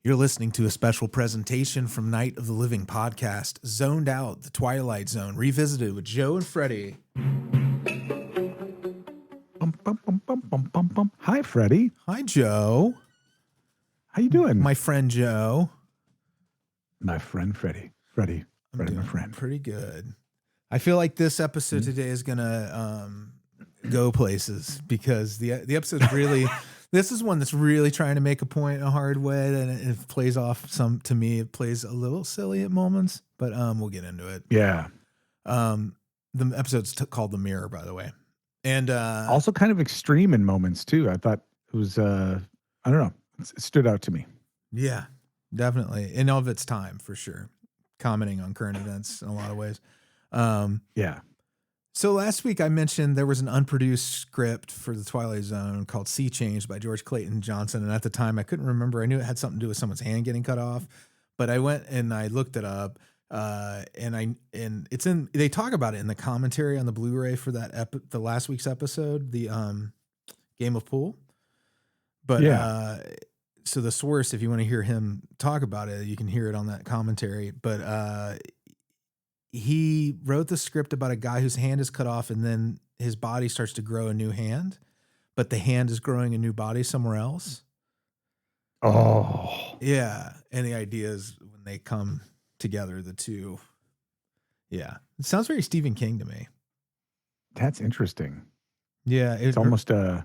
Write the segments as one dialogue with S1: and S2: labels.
S1: You're listening to a special presentation from Night of the Living podcast, Zoned Out, the Twilight Zone, revisited with Joe and Freddy.
S2: Hi, Freddy.
S1: Hi, Joe.
S2: How you doing?
S1: My friend Joe.
S2: My friend Freddy. Freddy, my friend.
S1: Pretty good. I feel like this episode today is gonna go places because the episode's really. This is one that's really trying to make a point in a hard way, and it plays off some. To me, it plays a little silly at moments, but we'll get into it.
S2: Yeah.
S1: The episode's called "The Mirror," by the way, and
S2: also kind of extreme in moments too. I thought it was. I don't know. It stood out to me.
S1: Yeah, definitely in all of its time for sure. Commenting on current events in a lot of ways.
S2: Yeah.
S1: So last week I mentioned there was an unproduced script for the Twilight Zone called Sea Change by George Clayton Johnson. And at the time I couldn't remember. I knew it had something to do with someone's hand getting cut off, but I went and I looked it up. And it's in, they talk about it in the commentary on the Blu-ray for that the last week's episode, the Game of Pool. But
S2: yeah.
S1: So the source, if you want to hear him talk about it, you can hear it on that commentary. But he wrote the script about a guy whose hand is cut off and then his body starts to grow a new hand, but the hand is growing a new body somewhere else.
S2: Oh.
S1: Yeah. And the idea is when they come together, the two. Yeah. It sounds very Stephen King to me.
S2: That's interesting.
S1: Yeah.
S2: It's almost Sorry,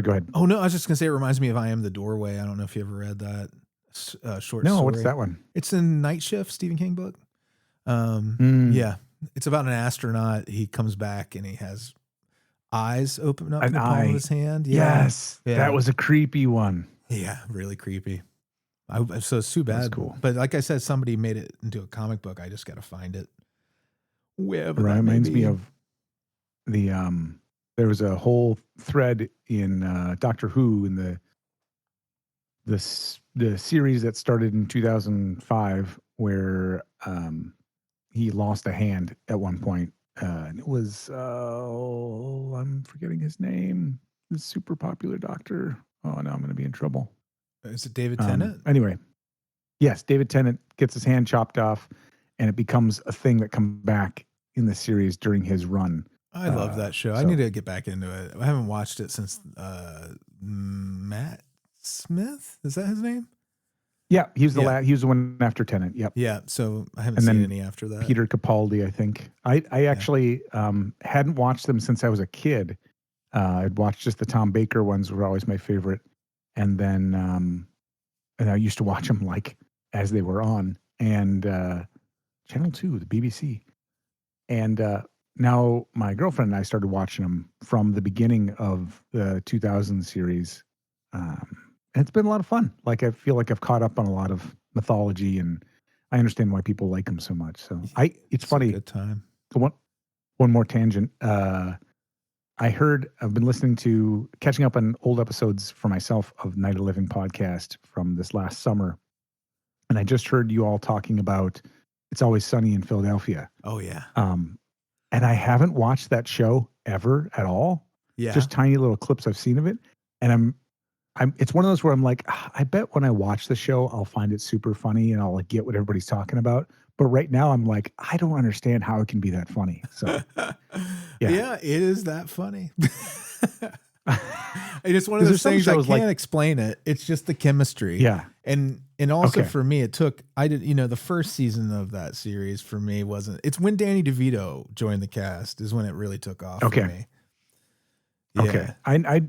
S2: go ahead.
S1: Oh, no. I was just going to say it reminds me of I Am the Doorway. I don't know if you ever read that short story.
S2: No, what's that one?
S1: It's a Night Shift Stephen King book. Yeah. It's about an astronaut. He comes back and he has eyes open up in the palm of his hand. Yeah.
S2: Yes. Yeah. That was a creepy one.
S1: Yeah. Really creepy. So it's too bad.
S2: That's cool.
S1: But like I said, somebody made it into a comic book. I just got to find it.
S2: Wherever that reminds me of the, there was a whole thread in Doctor Who in the series that started in 2005 where he lost a hand at one point. And it was, I'm forgetting his name. The super popular doctor. Oh, no, I'm going to be in trouble.
S1: Is it David Tennant?
S2: Anyway, yes, David Tennant gets his hand chopped off and it becomes a thing that comes back in the series during his run.
S1: I love that show. I need to get back into it. I haven't watched it since Matt Smith. Is that his name?
S2: Yeah, he was the one after Tennant. Yep.
S1: Yeah. So I haven't seen any after that.
S2: Peter Capaldi, I think. I actually hadn't watched them since I was a kid. I'd watched just the Tom Baker ones were always my favorite, and then and I used to watch them like as they were on and Channel 2, the BBC, and now my girlfriend and I started watching them from the beginning of the 2000 series. And it's been a lot of fun. Like, I feel like I've caught up on a lot of mythology and I understand why people like them so much. So it's funny.
S1: A good time.
S2: So one more tangent. I've been catching up on old episodes for myself of Night of the Living podcast from this last summer. And I just heard you all talking about It's Always Sunny in Philadelphia.
S1: Oh yeah.
S2: And I haven't watched that show ever at all.
S1: Yeah.
S2: Just tiny little clips I've seen of it. And it's one of those where I'm like, I bet when I watch the show, I'll find it super funny and I'll like get what everybody's talking about. But right now I'm like, I don't understand how it can be that funny. So
S1: yeah, it is that funny. It's one of those things I can't explain it. It's just the chemistry.
S2: Yeah.
S1: And also for me, the first season of that series for me it's when Danny DeVito joined the cast is when it really took off for me. Yeah.
S2: Okay. I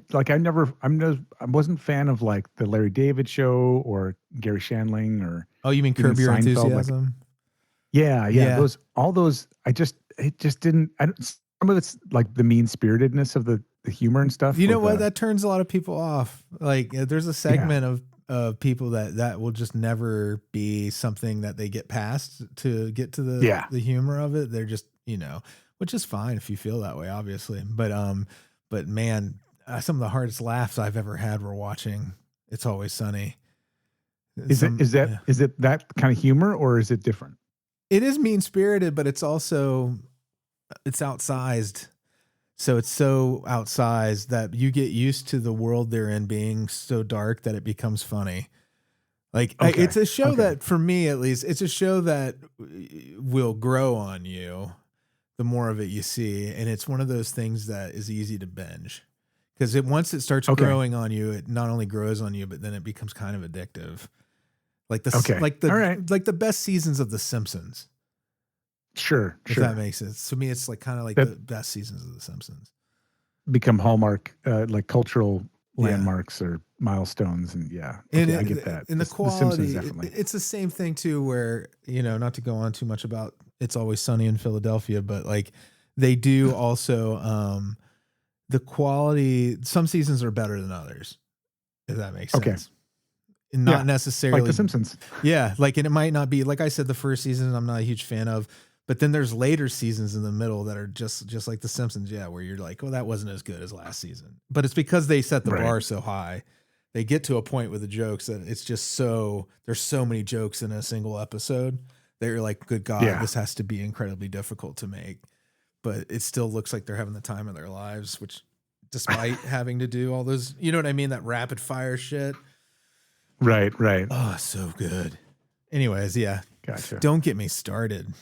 S2: wasn't a fan of like the Larry David show or Gary Shandling or.
S1: Oh, you mean Curb Your Enthusiasm?
S2: Yeah. It just didn't, some of it's like the mean spiritedness of the humor and stuff.
S1: You know what? That turns a lot of people off. Like there's a segment of people that will just never be something that they get past to get to the humor of it. They're just, which is fine if you feel that way, obviously. But man, some of the hardest laughs I've ever had were watching It's Always Sunny.
S2: Is it that kind of humor or is it different?
S1: It is mean spirited, but it's outsized. So it's so outsized that you get used to the world they're in being so dark that it becomes funny. Like
S2: Okay.
S1: it's a show
S2: Okay.
S1: that, for me at least, it's a show that will grow on you the more of it you see, and it's one of those things that is easy to binge because once it starts
S2: Okay.
S1: growing on you, it not only grows on you, but then it becomes kind of addictive. Like
S2: Okay. All right.
S1: like the best seasons of The Simpsons,
S2: Sure.
S1: if that makes sense. To me, it's like kind of like
S2: That
S1: the best seasons of The Simpsons.
S2: become hallmark, like cultural
S1: Yeah.
S2: landmarks or milestones. And yeah,
S1: And
S2: I get that.
S1: And the
S2: The
S1: quality,
S2: Simpsons definitely.
S1: it's the same thing too, where, not to go on too much about It's Always Sunny in Philadelphia, but like they do also, the quality, some seasons are better than others, if that makes sense.
S2: Okay.
S1: And not necessarily
S2: like The Simpsons.
S1: Yeah. Like, and it might not be, like I said, the first season I'm not a huge fan of, but then there's later seasons in the middle that are just like The Simpsons. Yeah. Where you're like, well, that wasn't as good as last season, but it's because they set the bar so high. They get to a point with the jokes that it's just there's so many jokes in a single episode that you're like, good God, this has to be incredibly difficult to make, but it still looks like they're having the time of their lives, which despite having to do all those, you know what I mean? That rapid fire shit.
S2: Right.
S1: Oh, so good. Anyways, yeah.
S2: Gotcha.
S1: Don't get me started.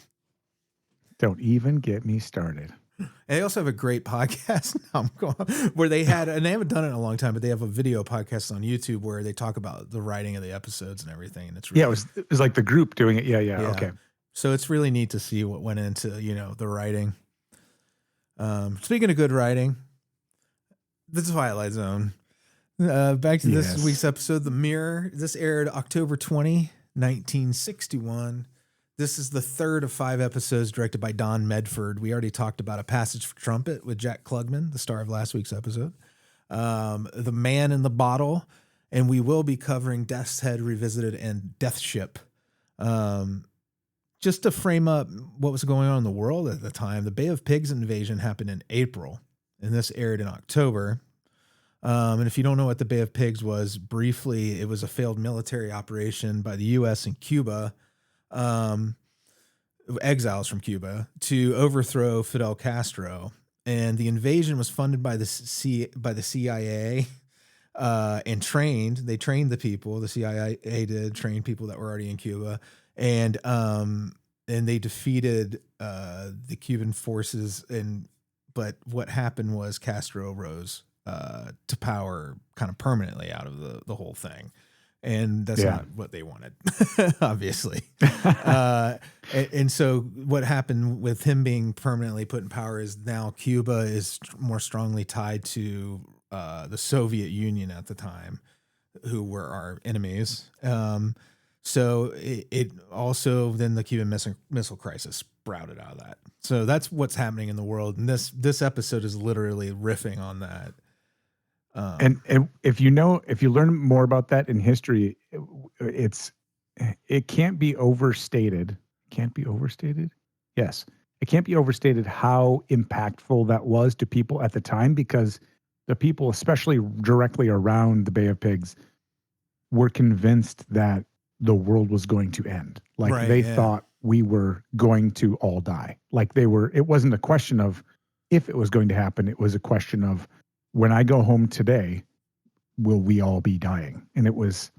S2: Don't even get me started.
S1: And they also have a great podcast where they and they haven't done it in a long time, but they have a video podcast on YouTube where they talk about the writing of the episodes and everything. And it's really,
S2: it was like the group doing it. Yeah. Okay.
S1: So it's really neat to see what went into, the writing. Speaking of good writing, the Twilight Zone. Back to this week's episode, The Mirror. This aired October 20, 1961. This is the third of 5 episodes directed by Don Medford. We already talked about A Passage for Trumpet with Jack Klugman, the star of last week's episode. The Man in the Bottle, and we will be covering Death's Head Revisited and Death Ship. Just to frame up what was going on in the world at the time, the Bay of Pigs invasion happened in April, and this aired in October. And if you don't know what the Bay of Pigs was, briefly, it was a failed military operation by the U.S. and Cuba, exiles from Cuba, to overthrow Fidel Castro. And the invasion was funded by the CIA and trained. They trained the people. The CIA did train people that were already in Cuba, and they defeated the Cuban forces. But what happened was Castro rose to power kind of permanently out of the whole thing. And that's not what they wanted, obviously. And so what happened with him being permanently put in power is now Cuba is more strongly tied to the Soviet Union at the time, who were our enemies. So it also, then the Cuban Missile Crisis sprouted out of that. So that's what's happening in the world. And this episode is literally riffing on that.
S2: And if you learn more about that in history, it can't be overstated. Can't be overstated. Yes, it can't be overstated how impactful that was to people at the time, because the people, especially directly around the Bay of Pigs, were convinced that the world was going to end. Like they thought we were going to all die. Like it wasn't a question of if it was going to happen. It was a question of, when I go home today, will we all be dying? And it was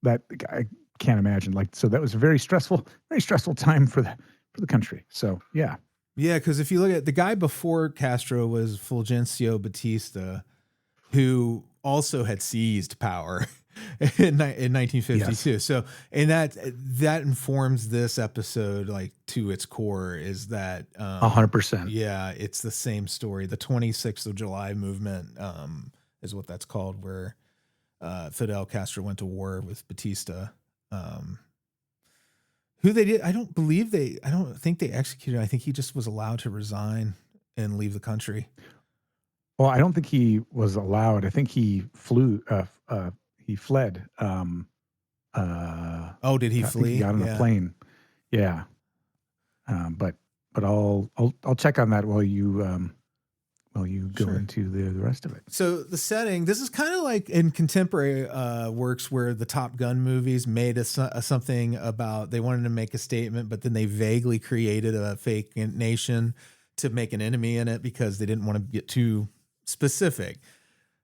S2: that, I can't imagine. Like, so that was a very stressful time for the country. So yeah.
S1: Yeah. Cause if you look at the guy before Castro was Fulgencio Batista, who also had seized power in 1952. Yes. So, and that informs this episode, like, to its core, is that
S2: 100%.
S1: Yeah, it's the same story. The 26th of July movement is what that's called, where Fidel Castro went to war with Batista, who they did. I don't think they executed. I think he just was allowed to resign and leave the country.
S2: Well, I don't think he was allowed. I think he flew. He fled.
S1: Did he flee?
S2: He got on a plane. Yeah. But I'll check on that while you go into the rest of it.
S1: So the setting, this is kind of like in contemporary works where the Top Gun movies made something about, they wanted to make a statement, but then they vaguely created a fake nation to make an enemy in it because they didn't want to get too specific.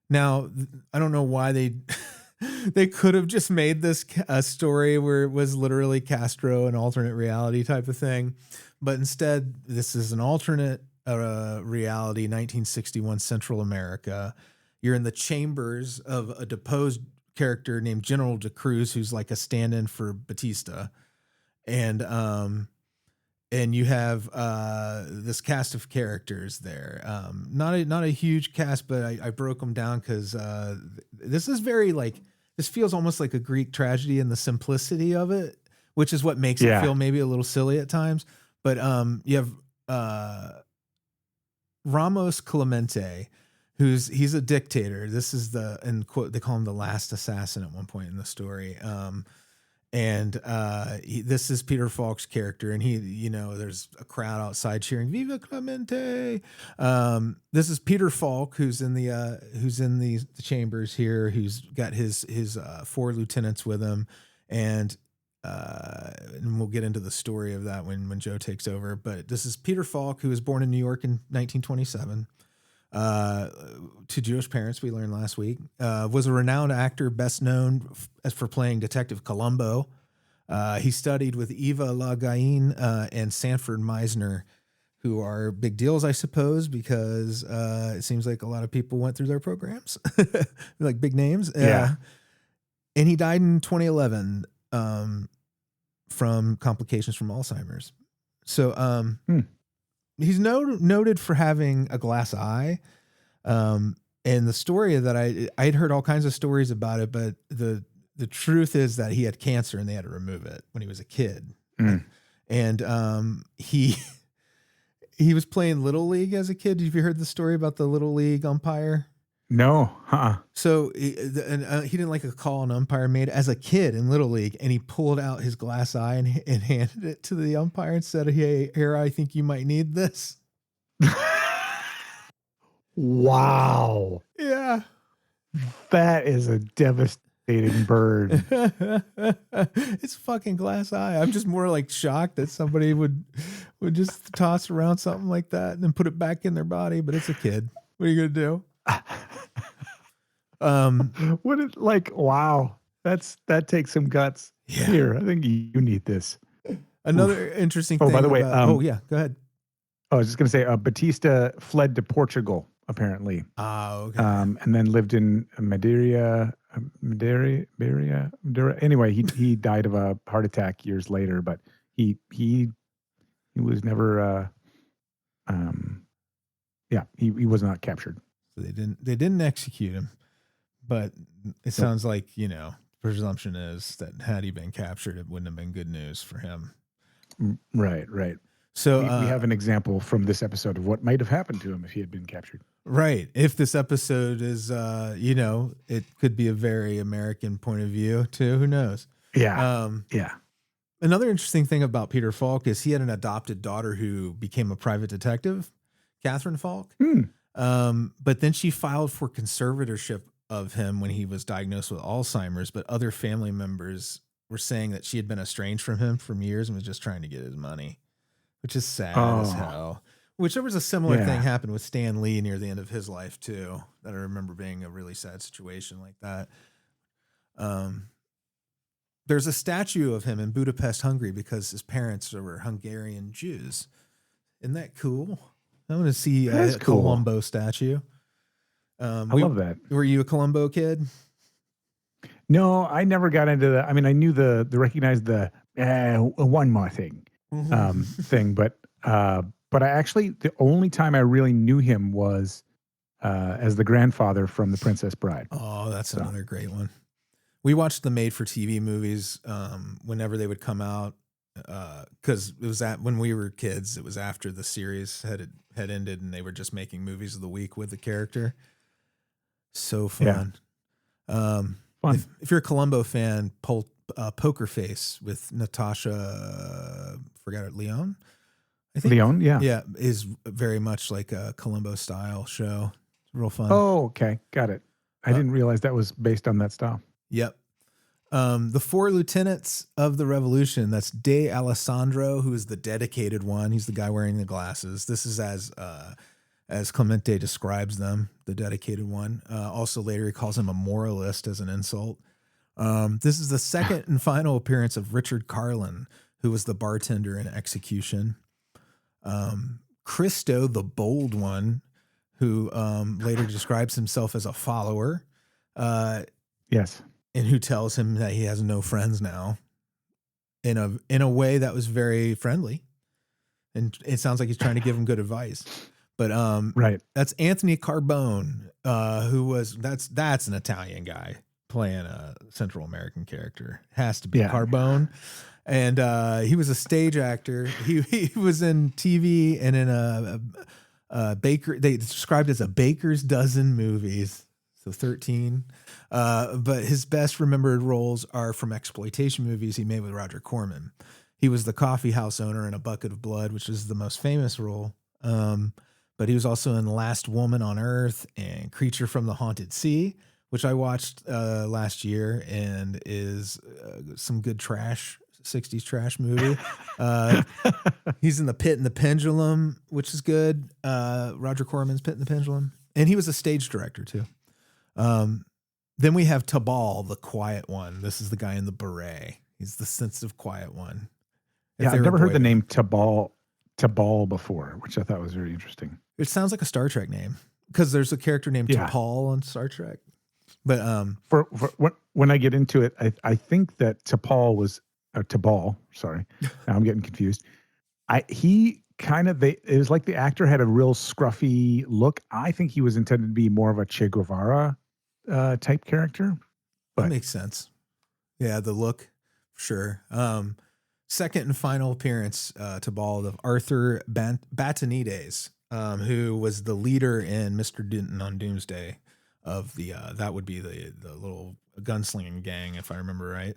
S1: Now, I don't know why they They could have just made this a story where it was literally Castro, an alternate reality type of thing. But instead, this is an alternate reality, 1961 Central America. You're in the chambers of a deposed character named General De Cruz, who's like a stand-in for Batista. And you have this cast of characters there. Not a huge cast, but I broke them down because this is very like, this feels almost like a Greek tragedy in the simplicity of it, which is what makes it feel maybe a little silly at times. But you have Ramos Clemente, he's a dictator. This is and quote, they call him the last assassin at one point in the story. This is Peter Falk's character, and there's a crowd outside cheering "Viva Clemente." This is Peter Falk, who's in the chambers here, who's got his 4 lieutenants with him, and we'll get into the story of that when Joe takes over. But this is Peter Falk, who was born in New York in 1927. To Jewish parents, we learned last week, was a renowned actor, best known for playing Detective Columbo. He studied with Eva Le Guin and Sanford Meisner, who are big deals, I suppose, because it seems like a lot of people went through their programs, like big names.
S2: Yeah.
S1: And he died in 2011 from complications from Alzheimer's. So he's noted for having a glass eye. And the story that I'd heard all kinds of stories about it, but the truth is that he had cancer and they had to remove it when he was a kid. And he was playing Little League as a kid. Have you heard the story about the Little League umpire?
S2: No.
S1: So he didn't like a call an umpire made as a kid in Little League, and he pulled out his glass eye and handed it to the umpire and said, "Hey, here, I think you might need this."
S2: Wow.
S1: Yeah.
S2: That is a devastating bird.
S1: It's fucking glass eye. I'm just more like shocked that somebody would just toss around something like that and then put it back in their body, but it's a kid. What are you going to do?
S2: Wow. That takes some guts.
S1: Yeah.
S2: Here, I think you need this.
S1: Another interesting thing.
S2: By the way,
S1: go ahead.
S2: I was just going to say, Batista fled to Portugal, apparently.
S1: Okay.
S2: And then lived in Madeira. Anyway, he died of a heart attack years later, but he was never, he was not captured.
S1: So they didn't execute him, but it sounds like, presumption is that had he been captured, it wouldn't have been good news for him.
S2: Right.
S1: So
S2: we have an example from this episode of what might have happened to him if he had been captured.
S1: Right. If this episode is, it could be a very American point of view too. Who knows?
S2: Yeah.
S1: Another interesting thing about Peter Falk is he had an adopted daughter who became a private detective, Catherine Falk. But then she filed for conservatorship of him when he was diagnosed with Alzheimer's, but other family members were saying that she had been estranged from him for years and was just trying to get his money, which is sad as hell. Which there was a similar thing happened with Stan Lee near the end of his life too, that I remember being a really sad situation like that. There's a statue of him in Budapest, Hungary, because his parents were Hungarian Jews. Isn't that cool? I want to see a Columbo statue.
S2: I love that.
S1: Were you a Columbo kid?
S2: No, I never got into that. I mean, I knew recognized the one more thing thing, but I actually, the only time I really knew him was as the grandfather from The Princess Bride.
S1: Oh, that's another great one. We watched the made-for-TV movies whenever they would come out, because it was when we were kids. It was after the series had ended, and they were just making movies of the week with the character. So fun.
S2: Fun.
S1: If you're a Columbo fan, Poker Face with Natasha, forgot it, Leon. I think
S2: Leon, yeah,
S1: is very much like a Columbo style show. It's real fun.
S2: Oh, okay, got it. I didn't realize that was based on that style.
S1: Yep. The 4 lieutenants of the revolution. That's De Alessandro, who is the dedicated one. He's the guy wearing the glasses. This is as Clemente describes them, the dedicated one. Also later he calls him a moralist as an insult. This is the second and final appearance of Richard Carlin, who was the bartender in Execution. Christo, the bold one, who later describes himself as a follower.
S2: Yes.
S1: And who tells him that he has no friends now in a way that was very friendly. And it sounds like he's trying to give him good advice. But
S2: right.
S1: That's Anthony Carbone, who was that's an Italian guy playing a Central American character. Has to be Carbone. And he was a stage actor. He was in TV and in a baker. They described as a baker's dozen movies. So 13. But his best remembered roles are from exploitation movies he made with Roger Corman. He was the coffee house owner in A Bucket of Blood, which is the most famous role. But he was also in Last Woman on Earth and Creature from the Haunted Sea, which I watched last year and is some good trash, 60s trash movie. He's in The Pit and the Pendulum, which is good. Roger Corman's Pit and the Pendulum. And he was a stage director too. Then we have Tabal, the quiet one. This is the guy in the beret. He's the sensitive, quiet one.
S2: I've never heard the name Tabal before, which I thought was very interesting.
S1: It sounds like a Star Trek name because there's a character named T'Pol on Star Trek. But
S2: for when I get into it, I think that Tabal. Sorry, now I'm getting confused. It was like the actor had a real scruffy look. I think he was intended to be more of a Che Guevara type character. But
S1: that makes sense. Yeah, the look, sure. Second and final appearance to Ball of Arthur Batanides, who was the leader in Mr. Denton on Doomsday of the that would be the little gunslinging gang, if I remember right.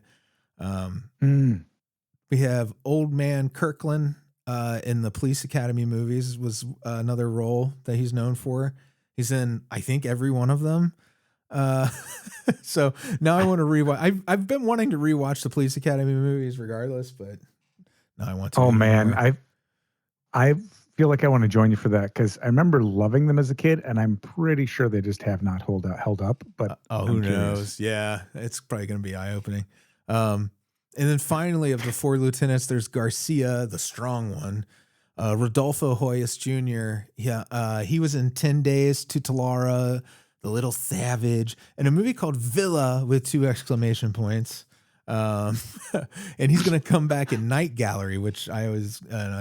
S1: We have Old Man Kirkland in the Police Academy movies was another role that he's known for. He's in, I think, every one of them. So now I want to rewatch. I've been wanting to rewatch the Police Academy movies regardless, but now I want to.
S2: Oh man, I feel like I want to join you for that because I remember loving them as a kid, and I'm pretty sure they just have not held up. But
S1: who knows? Yeah, it's probably going to be eye opening. And then finally, of the four lieutenants, there's Garcia, the strong one. Rodolfo Hoyos Jr. Yeah, he was in 10 Days to Talara, The Little Savage, and a movie called Villa with 2 exclamation points. And he's going to come back in Night Gallery, which I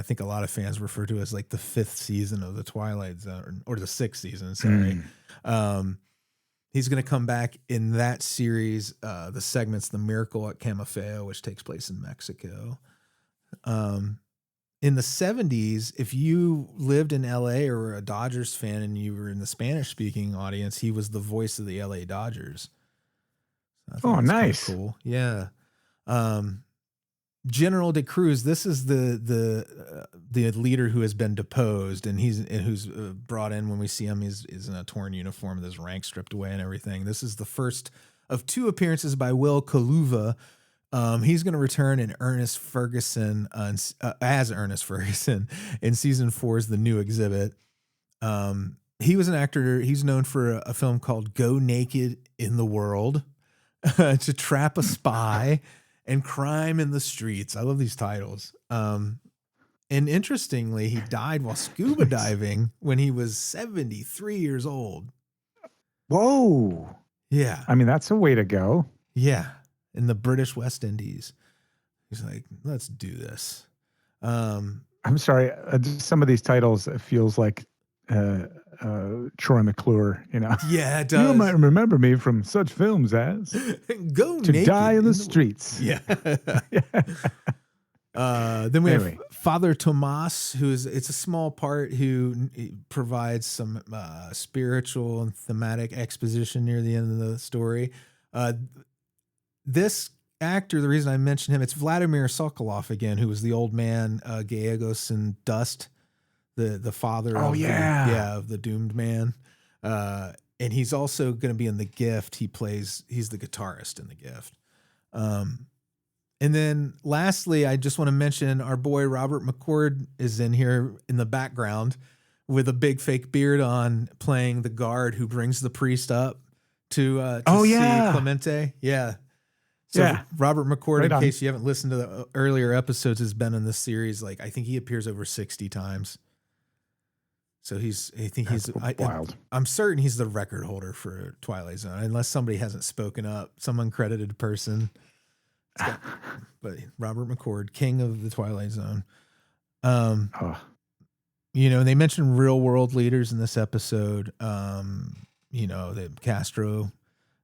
S1: think a lot of fans refer to as like the 5th season of the Twilight Zone, or the 6th season. Sorry. He's going to come back in that series. The segment's The Miracle at Camafeo, which takes place in Mexico. In the 70s, if you lived in LA or were a Dodgers fan and you were in the Spanish speaking audience, he was the voice of the LA Dodgers.
S2: Oh, nice.
S1: Cool. Yeah. General De Cruz, this is the leader who has been deposed, and who's brought in when we see him. He's in a torn uniform with his rank stripped away and everything. This is the first of 2 appearances by Will Kaluva. He's going to return in Ernest Ferguson as Ernest Ferguson in season 4's The New Exhibit. He was an actor. He's known for a film called Go Naked in the World, To Trap a Spy, and Crime in the Streets. I love these titles. And interestingly, he died while scuba diving when he was 73 years old.
S2: Whoa.
S1: Yeah.
S2: I mean, that's a way to go.
S1: Yeah. In the British West Indies. He's like, let's do this.
S2: I'm sorry. Just some of these titles, it feels like Troy McClure, you know.
S1: Yeah, it does.
S2: You might remember me from such films as
S1: Go
S2: To
S1: Naked
S2: Die in the Streets.
S1: Yeah. Then we have Father Tomas, it's a small part who provides some spiritual and thematic exposition near the end of the story. This actor, the reason I mentioned him, it's Vladimir Sokolov again, who was the old man, Gallegos in Dust, the father of the doomed man. And he's also going to be in The Gift. He's the guitarist in The Gift. And then lastly, I just want to mention our boy Robert McCord is in here in the background with a big fake beard on, playing the guard who brings the priest up to see Clemente. Yeah. So
S2: Yeah.
S1: Robert McCord,
S2: Right
S1: in
S2: on.
S1: case you haven't listened to the earlier episodes, has been in this series. Like, I think he appears over 60 times. So
S2: That's wild.
S1: I'm certain he's the record holder for Twilight Zone, unless somebody hasn't spoken up, some uncredited person. But Robert McCord, king of the Twilight Zone. You know, they mentioned real world leaders in this episode. You know, the Castro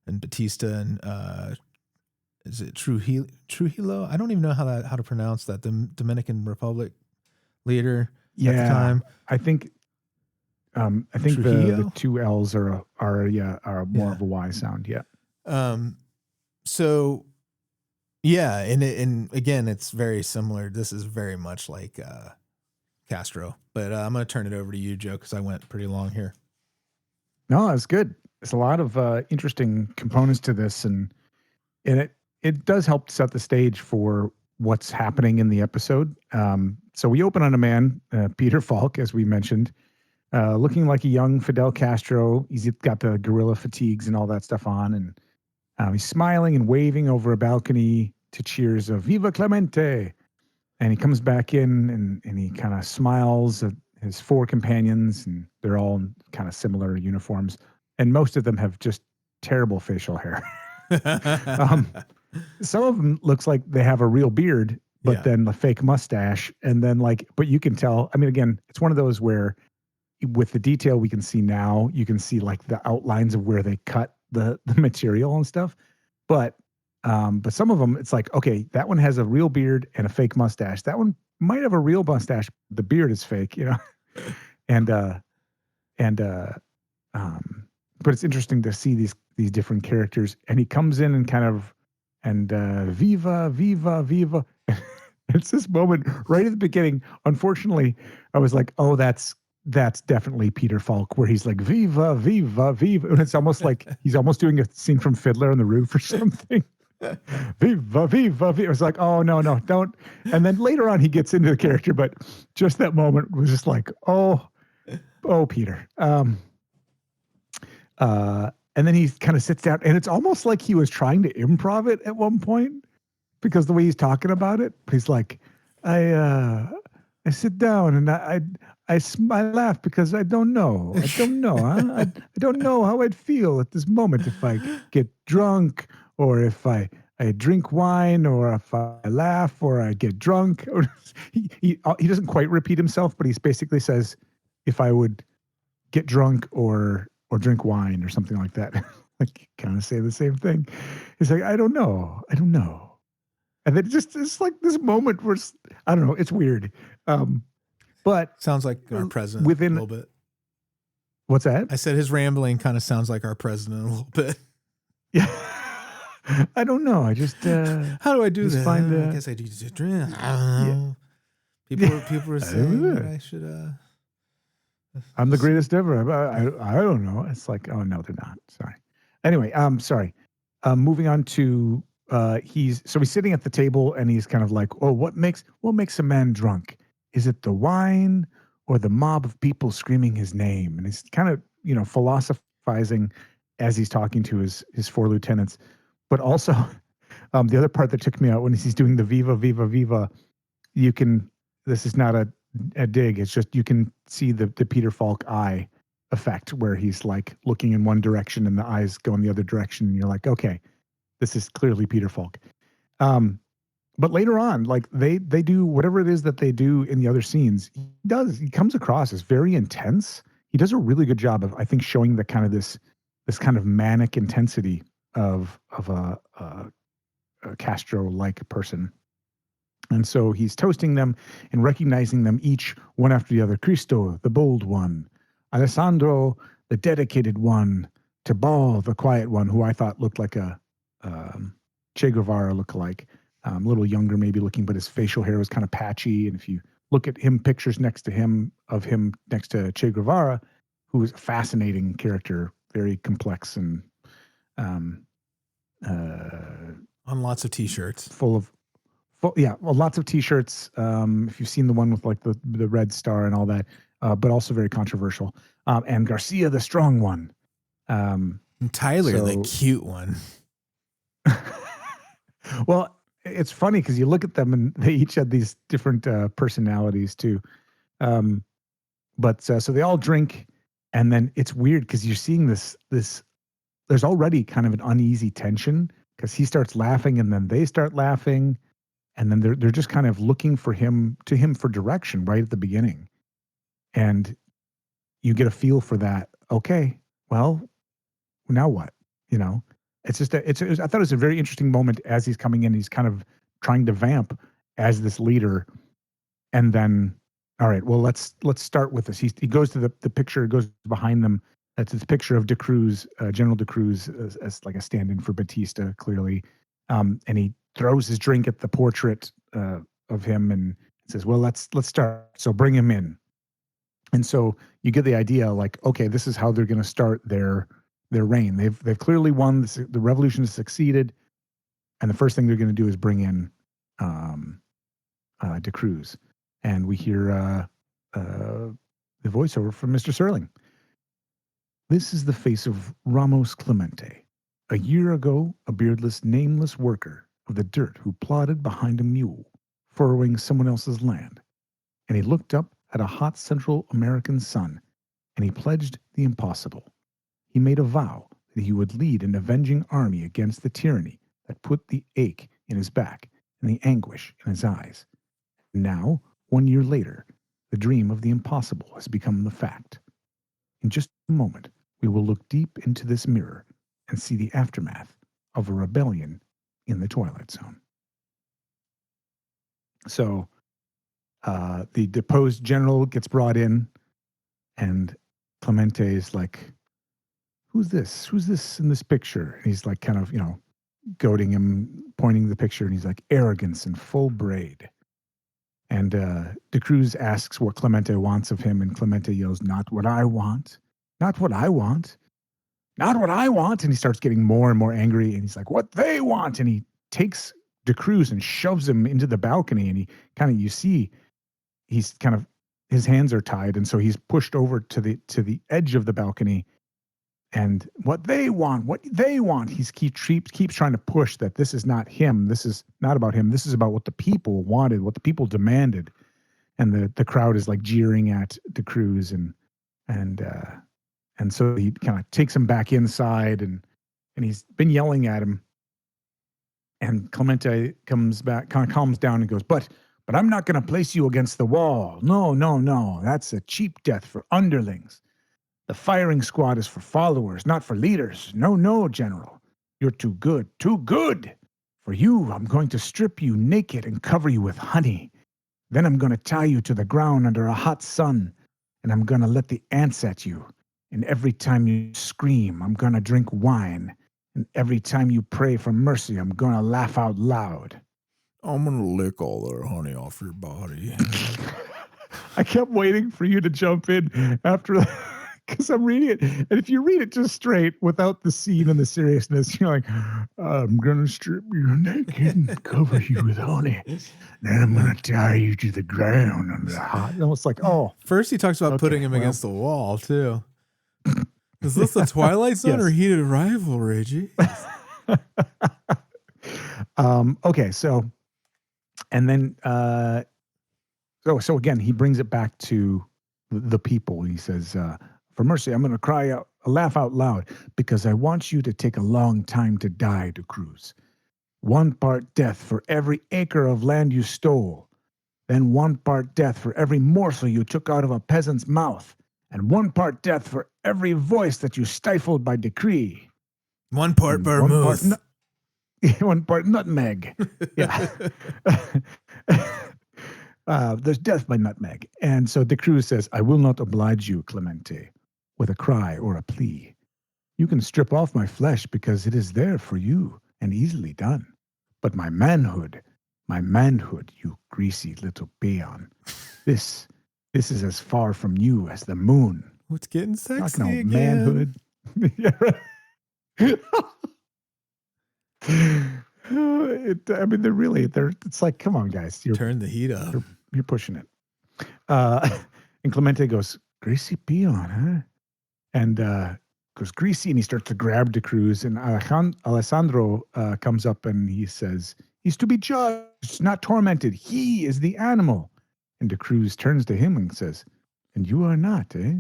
S1: and Batista and is it Trujillo? I don't even know how to pronounce that. The Dominican Republic leader at the time.
S2: I think the two L's are more of a Y sound. Yeah.
S1: So yeah, and again, it's very similar. This is very much like Castro, but I'm going to turn it over to you, Joe, because I went pretty long here.
S2: No, it's good. There's a lot of interesting components to this, and it does help set the stage for what's happening in the episode. So we open on a man, Peter Falk, as we mentioned, looking like a young Fidel Castro. He's got the gorilla fatigues and all that stuff on, and he's smiling and waving over a balcony to cheers of "Viva Clemente." And he comes back in and he kind of smiles at his four companions, and they're all in kind of similar uniforms, and most of them have just terrible facial hair. Some of them looks like they have a real beard, but then a fake mustache, and then but you can tell. I mean, again, it's one of those where, with the detail we can see now, you can see like the outlines of where they cut the material and stuff. But some of them, it's like, okay, that one has a real beard and a fake mustache. That one might have a real mustache. The beard is fake, you know. But it's interesting to see these different characters. And he comes in and kind of viva, viva, viva. It's this moment right at the beginning. Unfortunately, I was like, oh, that's definitely Peter Falk, where he's like, viva, viva, viva. And it's almost like he's almost doing a scene from Fiddler on the Roof or something. Viva, viva, viva. I was like, oh, no, don't. And then later on, he gets into the character, but just that moment was just like, oh, Peter. And then he kind of sits down, and it's almost like he was trying to improv it at one point, because the way he's talking about it, he's like, I sit down and I laugh because I don't know. I don't know. Huh? I don't know how I'd feel at this moment if I get drunk, or if I drink wine, or if I laugh, or I get drunk. He doesn't quite repeat himself, but he basically says, if I would get drunk or drink wine or something like that. Like, kind of say the same thing. He's like, I don't know. And then it's like this moment where I don't know. It's weird. But
S1: sounds like our president a little bit.
S2: What's that?
S1: I said his rambling kind of sounds like our president a little bit.
S2: Yeah. I don't know. I just
S1: how do I do that? I guess I do drink. People are saying that I should.
S2: I'm the greatest ever. I don't know. It's like, oh no, they're not. Sorry. Anyway, sorry. Moving on to he's sitting at the table, and he's kind of like, oh, what makes a man drunk? Is it the wine or the mob of people screaming his name? And he's kind of, philosophizing as he's talking to his four lieutenants. But also, the other part that took me out when he's doing the viva, viva, viva, this is not a dig. It's just, you can see the Peter Falk eye effect, where he's like looking in one direction and the eyes go in the other direction. And you're like, okay, this is clearly Peter Falk. But later on, like they do whatever it is that they do in the other scenes. He comes across as very intense. He does a really good job of, I think, showing the kind of this kind of manic intensity of a Castro-like person. And so he's toasting them and recognizing them each one after the other. Cristo, the bold one. Alessandro, the dedicated one. Tibal, the quiet one, who I thought looked like a Che Guevara lookalike. A little younger maybe looking, but his facial hair was kind of patchy. And if you look at pictures next to him next to Che Guevara, who is a fascinating character, very complex and
S1: on lots of T-shirts.
S2: Lots of T-shirts. If you've seen the one with like the red star and all that, but also very controversial. And Garcia, the strong one.
S1: And Tyler, the cute one.
S2: Well, it's funny because you look at them and they each had these different personalities too. Um, but so they all drink, and then it's weird because you're seeing this. There's already kind of an uneasy tension because he starts laughing, and then they start laughing, and then they're just kind of looking for him for direction right at the beginning, and you get a feel for that. Okay, well, now what? You know, it's just I thought it was a very interesting moment as he's coming in. He's kind of trying to vamp as this leader, and then all right, well let's start with this. He goes to the picture, goes behind them. That's this picture of De Cruz, General De Cruz, as like a stand-in for Batista, clearly, and he throws his drink at the portrait of him and says, "Well, let's start. So bring him in." And so you get the idea, like, okay, this is how they're going to start their reign. They've clearly won. The revolution has succeeded, and the first thing they're going to do is bring in De Cruz, and we hear the voiceover from Mr. Serling. This is the face of Ramos Clemente, a year ago a beardless, nameless worker of the dirt who plodded behind a mule, furrowing someone else's land. And he looked up at a hot Central American sun, and he pledged the impossible. He made a vow that he would lead an avenging army against the tyranny that put the ache in his back and the anguish in his eyes. Now, 1 year later, the dream of the impossible has become the fact. In just a moment, we will look deep into this mirror and see the aftermath of a rebellion in the Twilight Zone. So, the deposed general gets brought in, and Clemente is like, "Who's this? Who's this in this picture?" And he's like, kind of, goading him, pointing the picture, and he's like, "Arrogance in full braid." And De Cruz asks what Clemente wants of him, and Clemente yells, "Not what I want. Not what I want. Not what I want." And he starts getting more and more angry, and he's like, "What they want." And he takes De Cruz and shoves him into the balcony, and he kind of, you see, he's kind of, his hands are tied, and so he's pushed over to the edge of the balcony. And what they want, he keeps trying to push that this is not him, this is not about him, this is about what the people wanted, what the people demanded. And the crowd is like jeering at De Cruz, and so he kind of takes him back inside, and he's been yelling at him. And Clemente comes back, kind of calms down, and goes, but I'm not going to place you against the wall. No, that's a cheap death for underlings. The firing squad is for followers, not for leaders. No, General. You're too good. For you, I'm going to strip you naked and cover you with honey. Then I'm going to tie you to the ground under a hot sun, and I'm going to let the ants at you. And every time you scream, I'm going to drink wine. And every time you pray for mercy, I'm going to laugh out loud.
S1: I'm going to lick all their honey off your body.
S2: I kept waiting for you to jump in after that, because I'm reading it. And if you read it just straight without the scene and the seriousness, you're like, I'm going to strip you naked and cover you with honey. Then I'm going to tie you to the ground under the hot. And it's like, oh.
S1: First, he talks about putting him against the wall, too. Is this the Twilight Zone or heated rivalry? Geez.
S2: Okay, so, and then, so again, he brings it back to the people. He says, for mercy, I'm going to cry out, laugh out loud, because I want you to take a long time to die, De Cruz. 1 part death for every acre of land you stole, then 1 part death for every morsel you took out of a peasant's mouth, and 1 part death for every voice that you stifled by decree.
S1: 1 part vermouth.
S2: 1 part nutmeg. Yeah. There's death by nutmeg. And so De Cruz says, I will not oblige you, Clemente, with a cry or a plea. You can strip off my flesh because it is there for you and easily done. But my manhood, you greasy little peon, this is as far from you as the moon.
S1: What's getting sexy
S2: Talking
S1: again?
S2: Manhood. Yeah, right. It's like, come on, guys.
S1: Turn the heat up.
S2: You're pushing it. And Clemente goes, greasy peon, huh? And goes greasy, and he starts to grab De Cruz. And Alessandro comes up and he says, he's to be judged, not tormented. He is the animal. And De Cruz turns to him and says, and you are not, eh?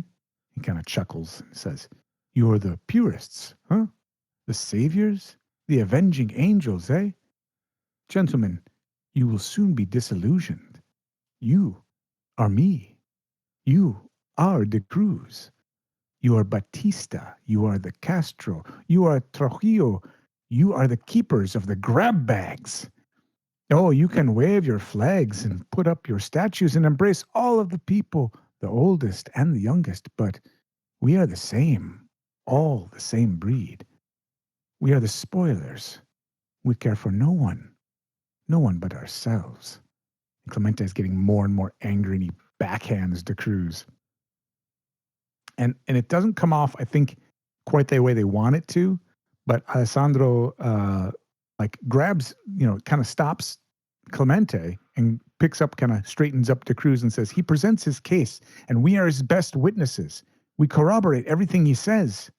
S2: He kind of chuckles and says, you are the purists, huh? The saviors? The avenging angels, eh? Gentlemen, you will soon be disillusioned. You are me. You are De Cruz. You are Batista. You are the Castro. You are Trujillo. You are the keepers of the grab bags. Oh, you can wave your flags and put up your statues and embrace all of the people, the oldest and the youngest, but we are the same, all the same breed. We are the spoilers. We care for no one but ourselves. And Clemente is getting more and more angry, and he backhands De Cruz. And it doesn't come off, I think, quite the way they want it to, but Alessandro grabs, kind of stops Clemente and picks up, kind of straightens up De Cruz and says, he presents his case and we are his best witnesses. We corroborate everything he says.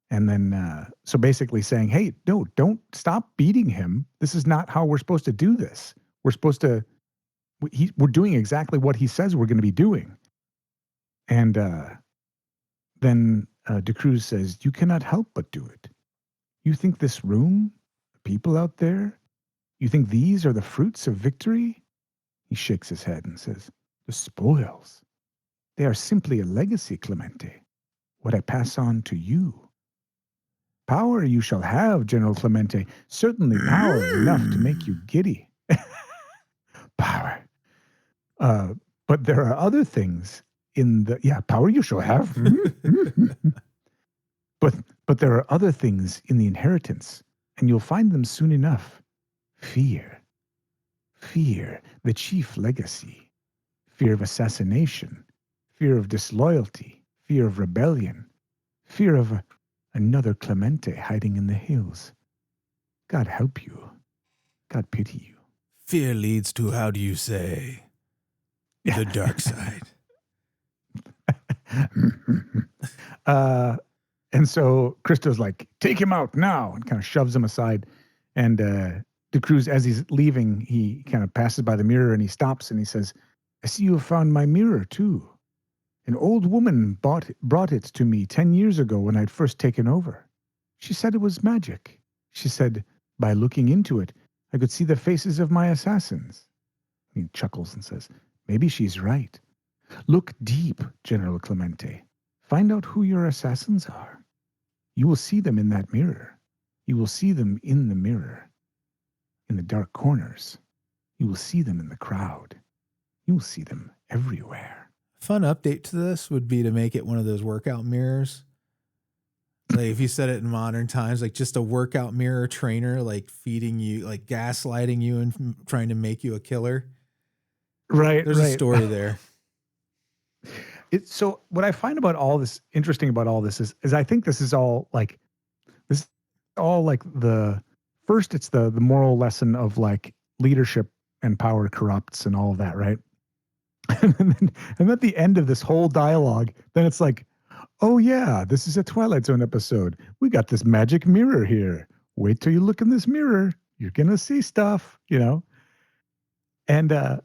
S2: And then, so basically saying, hey, no, don't stop beating him. This is not how we're supposed to do this. We're doing exactly what he says we're going to be doing. And then De Cruz says, you cannot help but do it. You think this room, the people out there, you think these are the fruits of victory? He shakes his head and says, the spoils. They are simply a legacy, Clemente. What I pass on to you. Power you shall have, General Clemente. Certainly power enough to make you giddy. Power. But there are other things in the... Yeah, power you shall have. But there are other things in the inheritance, and you'll find them soon enough. Fear. Fear, the chief legacy. Fear of assassination. Fear of disloyalty. Fear of rebellion. Fear of another Clemente hiding in the hills. God help you. God pity you.
S1: Fear leads to, how do you say, the dark side.
S2: And so Christo's like, take him out now, and kind of shoves him aside. And De Cruz, as he's leaving, he kind of passes by the mirror and he stops and he says, I see you have found my mirror too. An old woman brought it to me 10 years ago when I'd first taken over. She said it was magic. She said, by looking into it, I could see the faces of my assassins. He chuckles and says, maybe she's right. Look deep, General Clemente. Find out who your assassins are. You will see them in that mirror. You will see them in the mirror. In the dark corners. You will see them in the crowd. You will see them everywhere.
S1: Fun update to this would be to make it one of those workout mirrors. Like if you said it in modern times, like just a workout mirror trainer, like feeding you, like gaslighting you and trying to make you a killer.
S2: Right.
S1: There's a story there.
S2: So what I find about all this, interesting about all this is I think this is all like the first, it's the moral lesson of like leadership and power corrupts and all of that, right? And at the end of this whole dialogue, then it's like, oh yeah, this is a Twilight Zone episode. We got this magic mirror here. Wait till you look in this mirror. You're going to see stuff, And I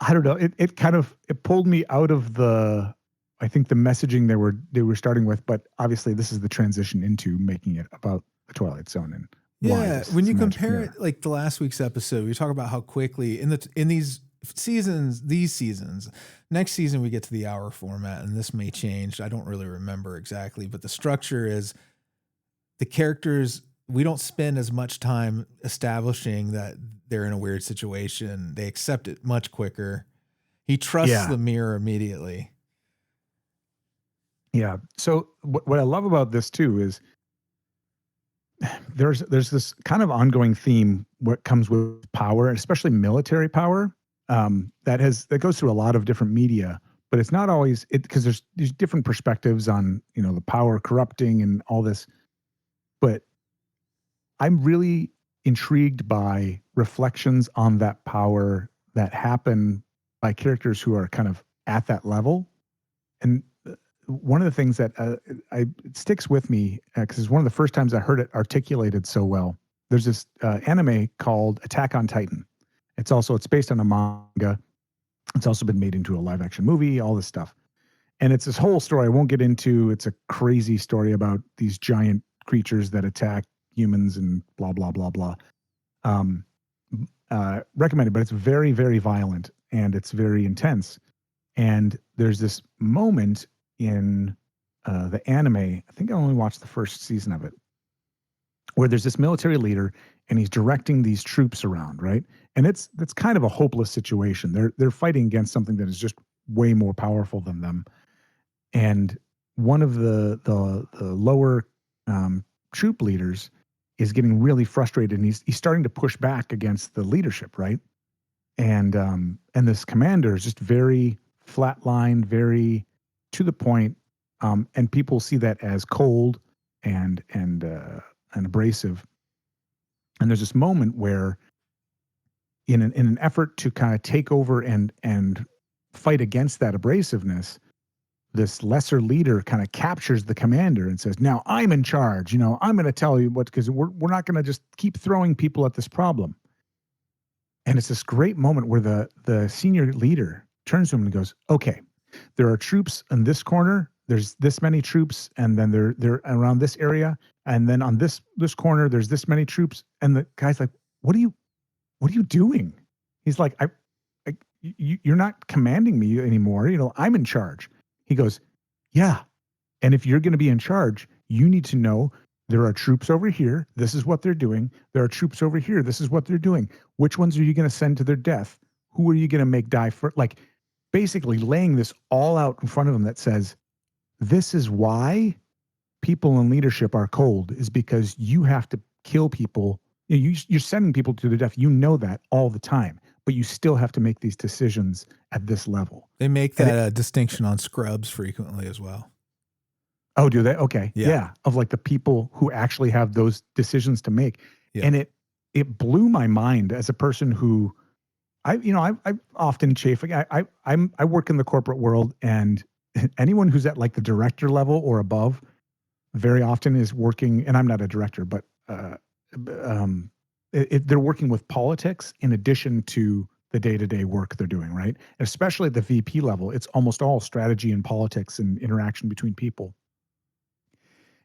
S2: don't know, it pulled me out of I think the messaging they were starting with, but obviously this is the transition into making it about the Twilight Zone and
S1: when you compare it like to last week's episode, we talk about how quickly in these seasons, next season we get to the hour format, and this may change. I don't really remember exactly, but the structure is the characters, we don't spend as much time establishing that they're in a weird situation. They accept it much quicker. He trusts the mirror immediately.
S2: Yeah. So what I love about this too is there's this kind of ongoing theme what comes with power, especially military power. That goes through a lot of different media, but it's not always because there's different perspectives on, the power corrupting and all this. But I'm really intrigued by reflections on that power that happen by characters who are kind of at that level. And one of the things that it sticks with me because it's one of the first times I heard it articulated so well. There's this anime called Attack on Titan. It's based on a manga. It's also been made into a live action movie, all this stuff. And it's this whole story I won't get into. It's a crazy story about these giant creatures that attack humans and blah, blah, blah, blah. Recommended, but it's very, very violent and it's very intense. And there's this moment in the anime, I think I only watched the first season of it, where there's this military leader and he's directing these troops around, right? And it's kind of a hopeless situation. They're fighting against something that is just way more powerful than them. And one of the lower troop leaders is getting really frustrated, and he's starting to push back against the leadership, right? And this commander is just very flatlined, very to the point, and people see that as cold and abrasive. And there's this moment where, in an effort to kind of take over and fight against that abrasiveness, this lesser leader kind of captures the commander and says, "Now I'm in charge. I'm going to tell you what, because we're not going to just keep throwing people at this problem." And it's this great moment where the senior leader turns to him and goes, "Okay, there are troops in this corner. There's this many troops, and then they're around this area, and then on this corner there's this many troops." And the guy's like, "What are you doing?" He's like, "You're not commanding me anymore. I'm in charge." He goes, "Yeah. And if you're going to be in charge, you need to know there are troops over here. This is what they're doing. There are troops over here. This is what they're doing. Which ones are you going to send to their death? Who are you going to make die first?" Like, basically laying this all out in front of him that says, this is why people in leadership are cold, is because you have to kill people. You're sending people to their death. You know that all the time, but you still have to make these decisions at this level.
S1: They make that distinction on Scrubs frequently as well.
S2: Oh, do they? Okay.
S1: Yeah.
S2: Of like the people who actually have those decisions to make.
S1: Yeah.
S2: And it blew my mind as a person who I often chafe. I work in the corporate world, and anyone who's at like the director level or above very often is working, and I'm not a director, but they're working with politics in addition to the day-to-day work they're doing, right? And especially at the VP level, it's almost all strategy and politics and interaction between people.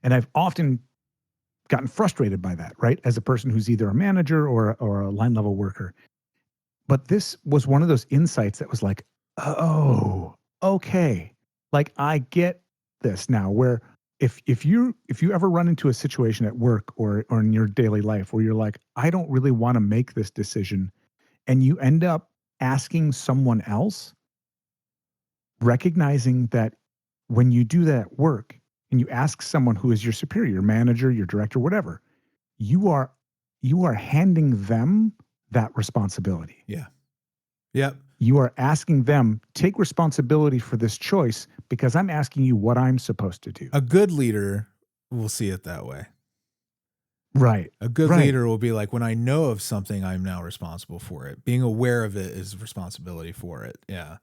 S2: And I've often gotten frustrated by that, right? As a person who's either a manager or a line level worker. But this was one of those insights that was like, oh, okay. Like, I get this now, where if you ever run into a situation at work or in your daily life where you're like, I don't really want to make this decision, and you end up asking someone else, recognizing that when you do that at work and you ask someone who is your superior, your manager, your director, whatever, you are handing them that responsibility.
S1: Yeah. Yep.
S2: You are asking them, take responsibility for this choice because I'm asking you what I'm supposed to do.
S1: A good leader will see it that way.
S2: Right.
S1: A good leader will be like, when I know of something, I'm now responsible for it. Being aware of it is responsibility for it. Yeah.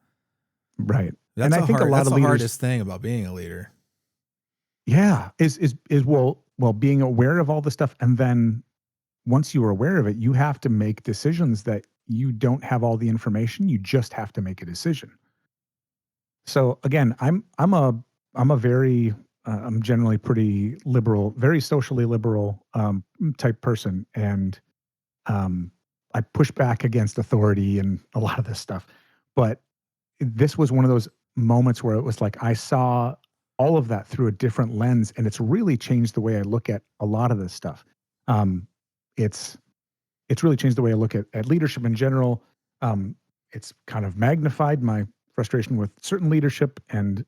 S2: Right.
S1: That's
S2: and I think a lot of
S1: the
S2: leaders,
S1: hardest thing about being a leader.
S2: Yeah. Is being aware of all the stuff. And then once you are aware of it, you have to make decisions that you don't have all the information. You just have to make a decision. So again, I'm generally pretty liberal, very socially liberal type person. And I push back against authority and a lot of this stuff. But this was one of those moments where it was like, I saw all of that through a different lens, and it's really changed the way I look at a lot of this stuff. It's really changed the way I look at leadership in general. It's kind of magnified my frustration with certain leadership and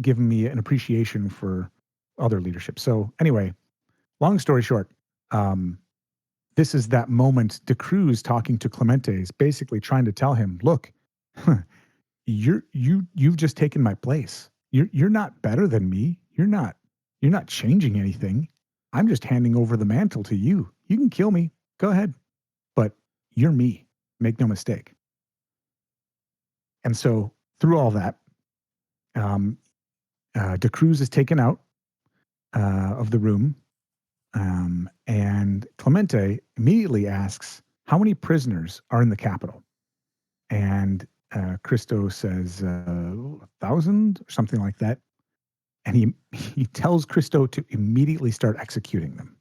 S2: given me an appreciation for other leadership. So anyway, long story short, this is that moment. De Cruz talking to Clemente is basically trying to tell him, look, you've just taken my place. You're not better than me. You're not changing anything. I'm just handing over the mantle to you. You can kill me. Go ahead. But you're me. Make no mistake. And so through all that, Um, De Cruz is taken out of the room, and Clemente immediately asks, "How many prisoners are in the Capitol?" And Cristo says 1,000 or something like that, and he tells Cristo to immediately start executing them,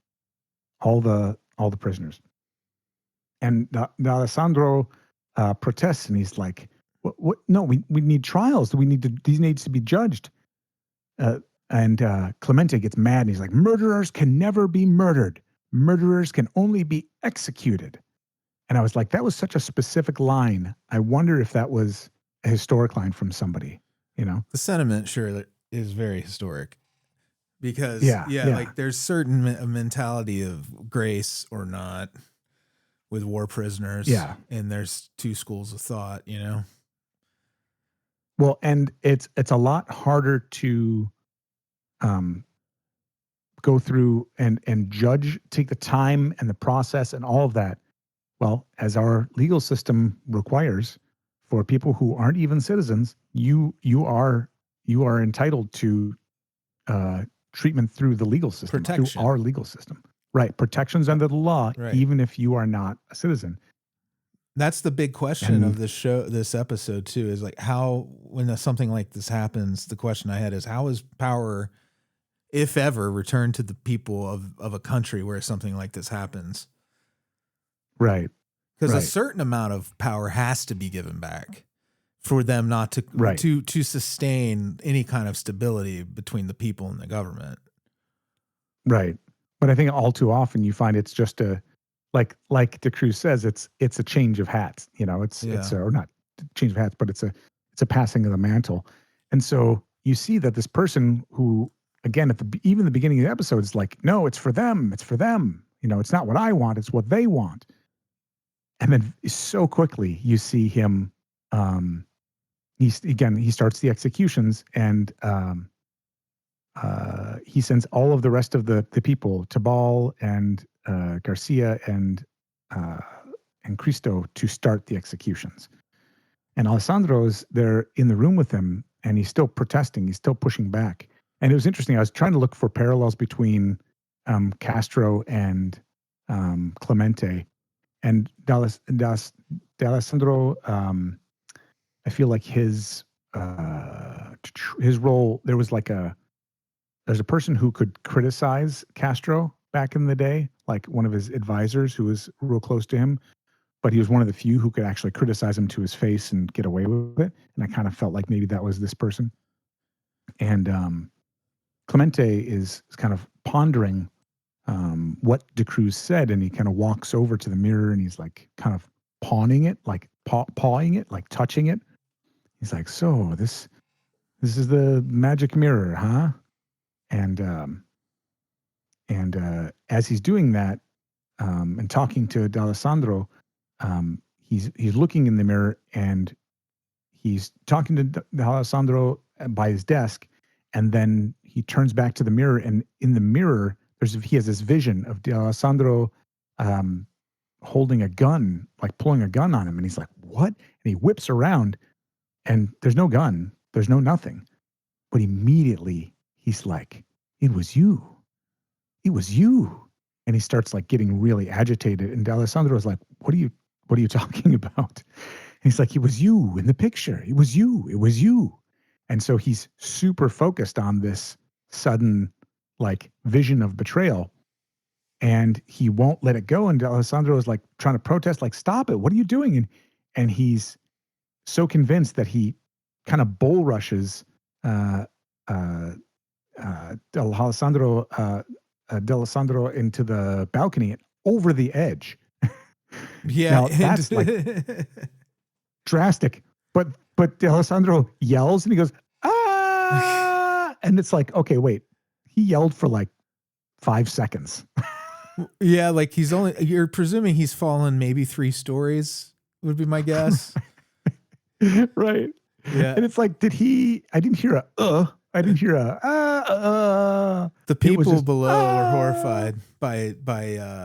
S2: all the prisoners. And D'Alessandro protests, and he's like, "What? No, we need trials. These needs to be judged." Uh, and Clemente gets mad, and he's like, "Murderers can never be murdered. Murderers can only be executed." And I was like, that was such a specific line. I wonder if that was a historic line from somebody, you know?
S1: The sentiment sure is very historic because
S2: Yeah.
S1: like there's certain a mentality of grace or not with war prisoners.
S2: Yeah.
S1: And there's two schools of thought, you know?
S2: Well, and it's a lot harder to go through and judge, take the time and the process and all of that. Well, as our legal system requires for people who aren't even citizens, you are entitled to treatment through the legal system,
S1: Protection.
S2: through our legal system. Right. Protections under the law,
S1: Right.
S2: even if you are not a citizen.
S1: That's the big question of this episode too, is like how, when something like this happens, the question I had is how is power, if ever, returned to the people of a country where something like this happens?
S2: Right.
S1: Because a certain amount of power has to be given back for them not to sustain any kind of stability between the people and the government.
S2: Right. But I think all too often you find it's just like De Cruz says, it's a change of hats. You know, it's or not change of hats, but it's a passing of the mantle. And so you see that this person who, again, even the beginning of the episode is like, no, it's for them. It's for them. You know, it's not what I want. It's what they want. And then so quickly you see him, he starts the executions, and he sends all of the rest of the people, Tabal and Garcia and Cristo, to start the executions. And Alessandro's there in the room with him, and he's still protesting. He's still pushing back. And it was interesting. I was trying to look for parallels between Castro and Clemente. And D'Alessandro, I feel like his role, there's a person who could criticize Castro back in the day, like one of his advisors who was real close to him, but he was one of the few who could actually criticize him to his face and get away with it. And I kind of felt like maybe that was this person. And Clemente is kind of pondering what De Cruz said, and he kind of walks over to the mirror, and he's like kind of pawing it, like pawing it, like touching it. He's like, "So this is the magic mirror, huh?" And as he's doing that and talking to D'Alessandro, he's looking in the mirror, and he's talking to D'Alessandro by his desk, and then he turns back to the mirror, and in the mirror, he has this vision of D'Alessandro holding a gun, like pulling a gun on him, and he's like, "What?" And he whips around, and there's no gun, there's no nothing, but immediately he's like, "It was you. It was you." And he starts like getting really agitated. And D'Alessandro is like, what are you talking about? And he's like, "It was you in the picture. It was you. It was you." And so he's super focused on this sudden like vision of betrayal, and he won't let it go. And D'Alessandro is like trying to protest, like, "Stop it. What are you doing?" And he's so convinced that he kind of bull rushes D'Alessandro into the balcony over the edge.
S1: Yeah.
S2: Now that's like drastic, but D'Alessandro yells and he goes, "Ah!" And it's like, okay, wait, he yelled for like 5 seconds.
S1: Yeah, like you're presuming he's fallen maybe 3 stories would be my guess.
S2: Right.
S1: Yeah.
S2: And it's like, I didn't hear I didn't hear
S1: The people below were horrified by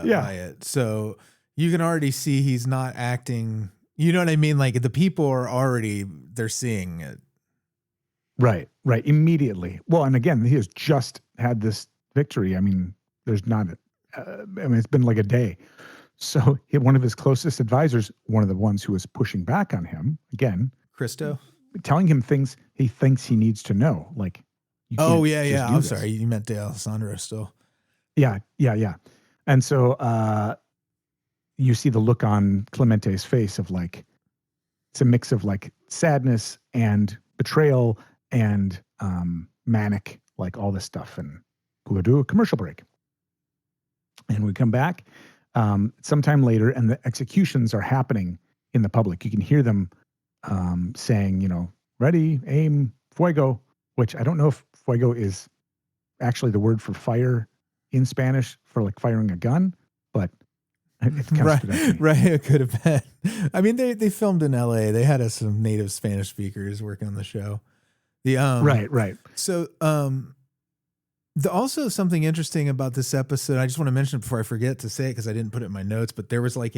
S1: it. So you can already see he's not acting, you know what I mean? Like the people are already, they're seeing it.
S2: Right. Immediately. Well, and again, he has just had this victory. I mean, there's not, it's been like a day. So one of his closest advisors, one of the ones who was pushing back on him, again,
S1: Christo.
S2: telling him things he thinks he needs to know. Like, you
S1: Oh
S2: can't
S1: yeah,
S2: just
S1: yeah.
S2: do
S1: I'm
S2: this.
S1: sorry, you meant De Alessandro still.
S2: Yeah. And so you see the look on Clemente's face of like, it's a mix of like sadness and betrayal and manic, like all this stuff. And we'll do a commercial break. And we come back sometime later, and the executions are happening in the public. You can hear them saying, ready, aim, fuego, which I don't know if fuego is actually the word for fire in Spanish for like firing a gun, but it kind of stood out to me.
S1: Right. It could have been. I mean, they filmed in LA. They had some native Spanish speakers working on the show.
S2: Right.
S1: So also something interesting about this episode, I just want to mention it before I forget to say it because I didn't put it in my notes, but there was like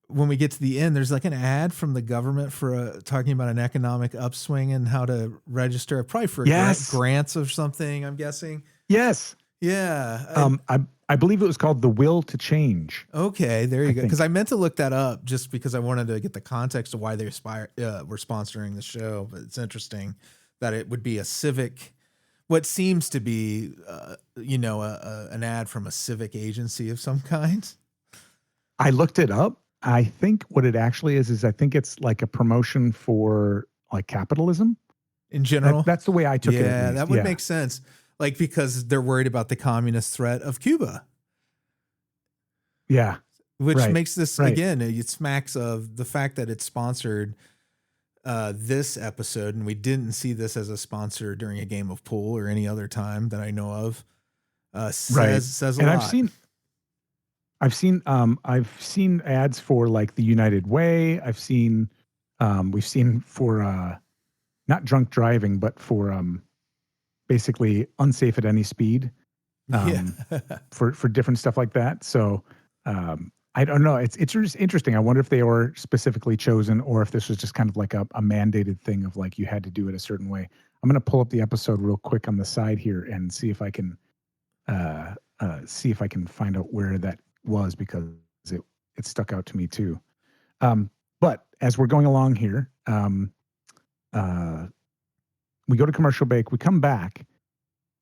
S1: when we get to the end, there's like an ad from the government for talking about an economic upswing and how to register, probably for grants of something, I'm guessing.
S2: Yes.
S1: Yeah.
S2: I believe it was called The Will to Change.
S1: Okay, there you go. Because I meant to look that up just because I wanted to get the context of why they were sponsoring the show. But it's interesting that it would be a civic, what seems to be, an ad from a civic agency of some kind.
S2: I looked it up. I think what it actually is I think it's like a promotion for like capitalism
S1: in general.
S2: That's the way I took it.
S1: Yeah, that would make sense. Like, because they're worried about the communist threat of Cuba.
S2: Yeah.
S1: Which makes this, again, it smacks of the fact that it's sponsored this episode, and we didn't see this as a sponsor during a game of pool or any other time that I know of. Says a lot.
S2: I've seen ads for like the United Way. We've seen for not drunk driving, but for basically unsafe at any speed. For different stuff like that. So I don't know. It's just interesting. I wonder if they were specifically chosen or if this was just kind of like a mandated thing of like you had to do it a certain way. I'm going to pull up the episode real quick on the side here and see if I can find out where that was, because it stuck out to me too. But as we're going along here, we go to commercial break. We come back.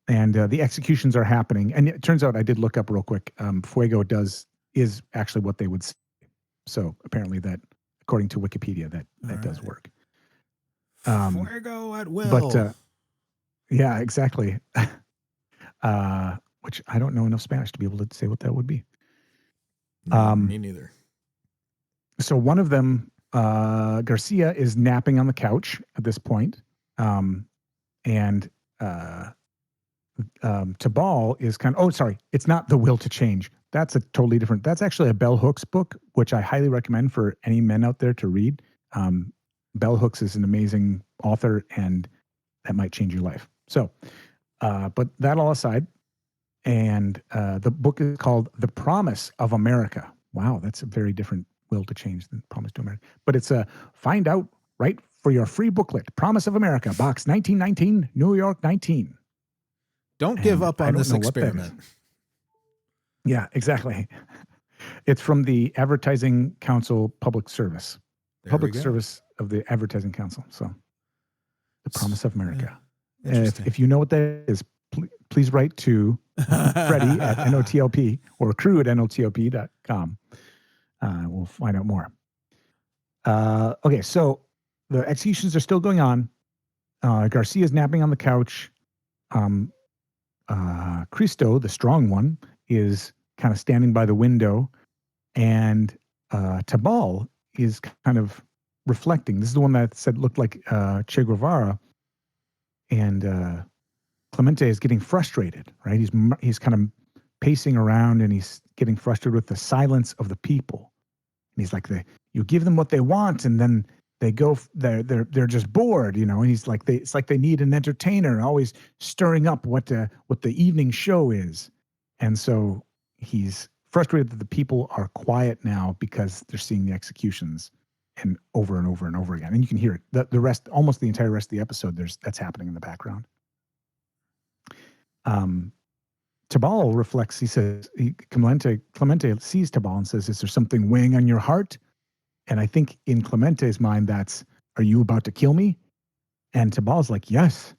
S2: And the executions are happening. And it turns out, I did look up real quick, fuego is actually what they would say. So apparently that, according to Wikipedia, that does work.
S1: Fuego at will.
S2: But yeah, exactly. Which I don't know enough Spanish to be able to say what that would be.
S1: Me neither.
S2: So one of them, Garcia, is napping on the couch at this point. And Tabal is it's not The Will to Change. That's a totally different, that's actually a Bell Hooks book, which I highly recommend for any men out there to read. Bell Hooks is an amazing author, and that might change your life. So, but that all aside, and the book is called The Promise of America. Wow, that's a very different Will to Change than Promise to America. But it's a find out right for your free booklet, Promise of America, box 1919, New York 19.
S1: Don't give up on this experiment.
S2: Yeah, exactly. It's from the Advertising Council Public Service. Public Service of the Advertising Council. So, The Promise of America. Yeah, if you know what that is, please write to Freddy at NOTLP or crew at NOTLP.com. We'll find out more. Okay, so the executions are still going on. Garcia's napping on the couch. Cristo, the strong one, is kind of standing by the window, and Tabal is kind of reflecting. This is the one that looked like Che Guevara, and Clemente is getting frustrated, right? He's kind of pacing around, and he's getting frustrated with the silence of the people. And he's like, you give them what they want, and then they go, they're just bored, and he's like, it's like they need an entertainer, always stirring up what the evening show is. And so he's frustrated that the people are quiet now because they're seeing the executions. and over and over and over again. And you can hear it. The rest, almost the entire rest of the episode, that's happening in the background. Tabal reflects, he says, Clemente sees Tabal and says, is there something weighing on your heart? And I think in Clemente's mind, that's, are you about to kill me? And Tabal's like, yes,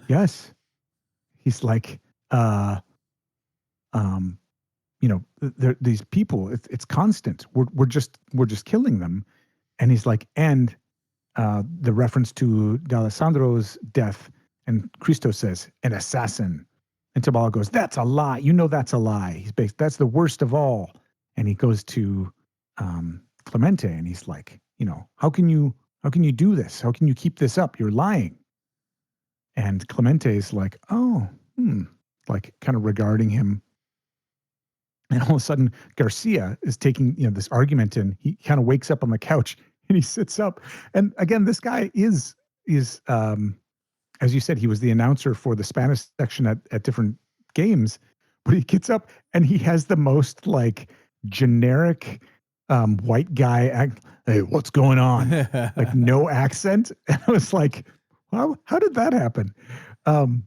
S2: yes. He's like, these people, it's constant. We're just killing them. And he's like, and the reference to D'Alessandro's death, and Christo says, an assassin. And Tabal goes, that's a lie. You know that's a lie. That's the worst of all. And he goes to Clemente, and he's like, how can you do this? How can you keep this up? You're lying. And Clemente is like, like kind of regarding him. And all of a sudden, Garcia is taking this argument, and he kind of wakes up on the couch and he sits up. And again, this guy is as you said, he was the announcer for the Spanish section at different games. But he gets up and he has the most like generic white guy act. Hey, what's going on? Like no accent. And I was like, how did that happen? And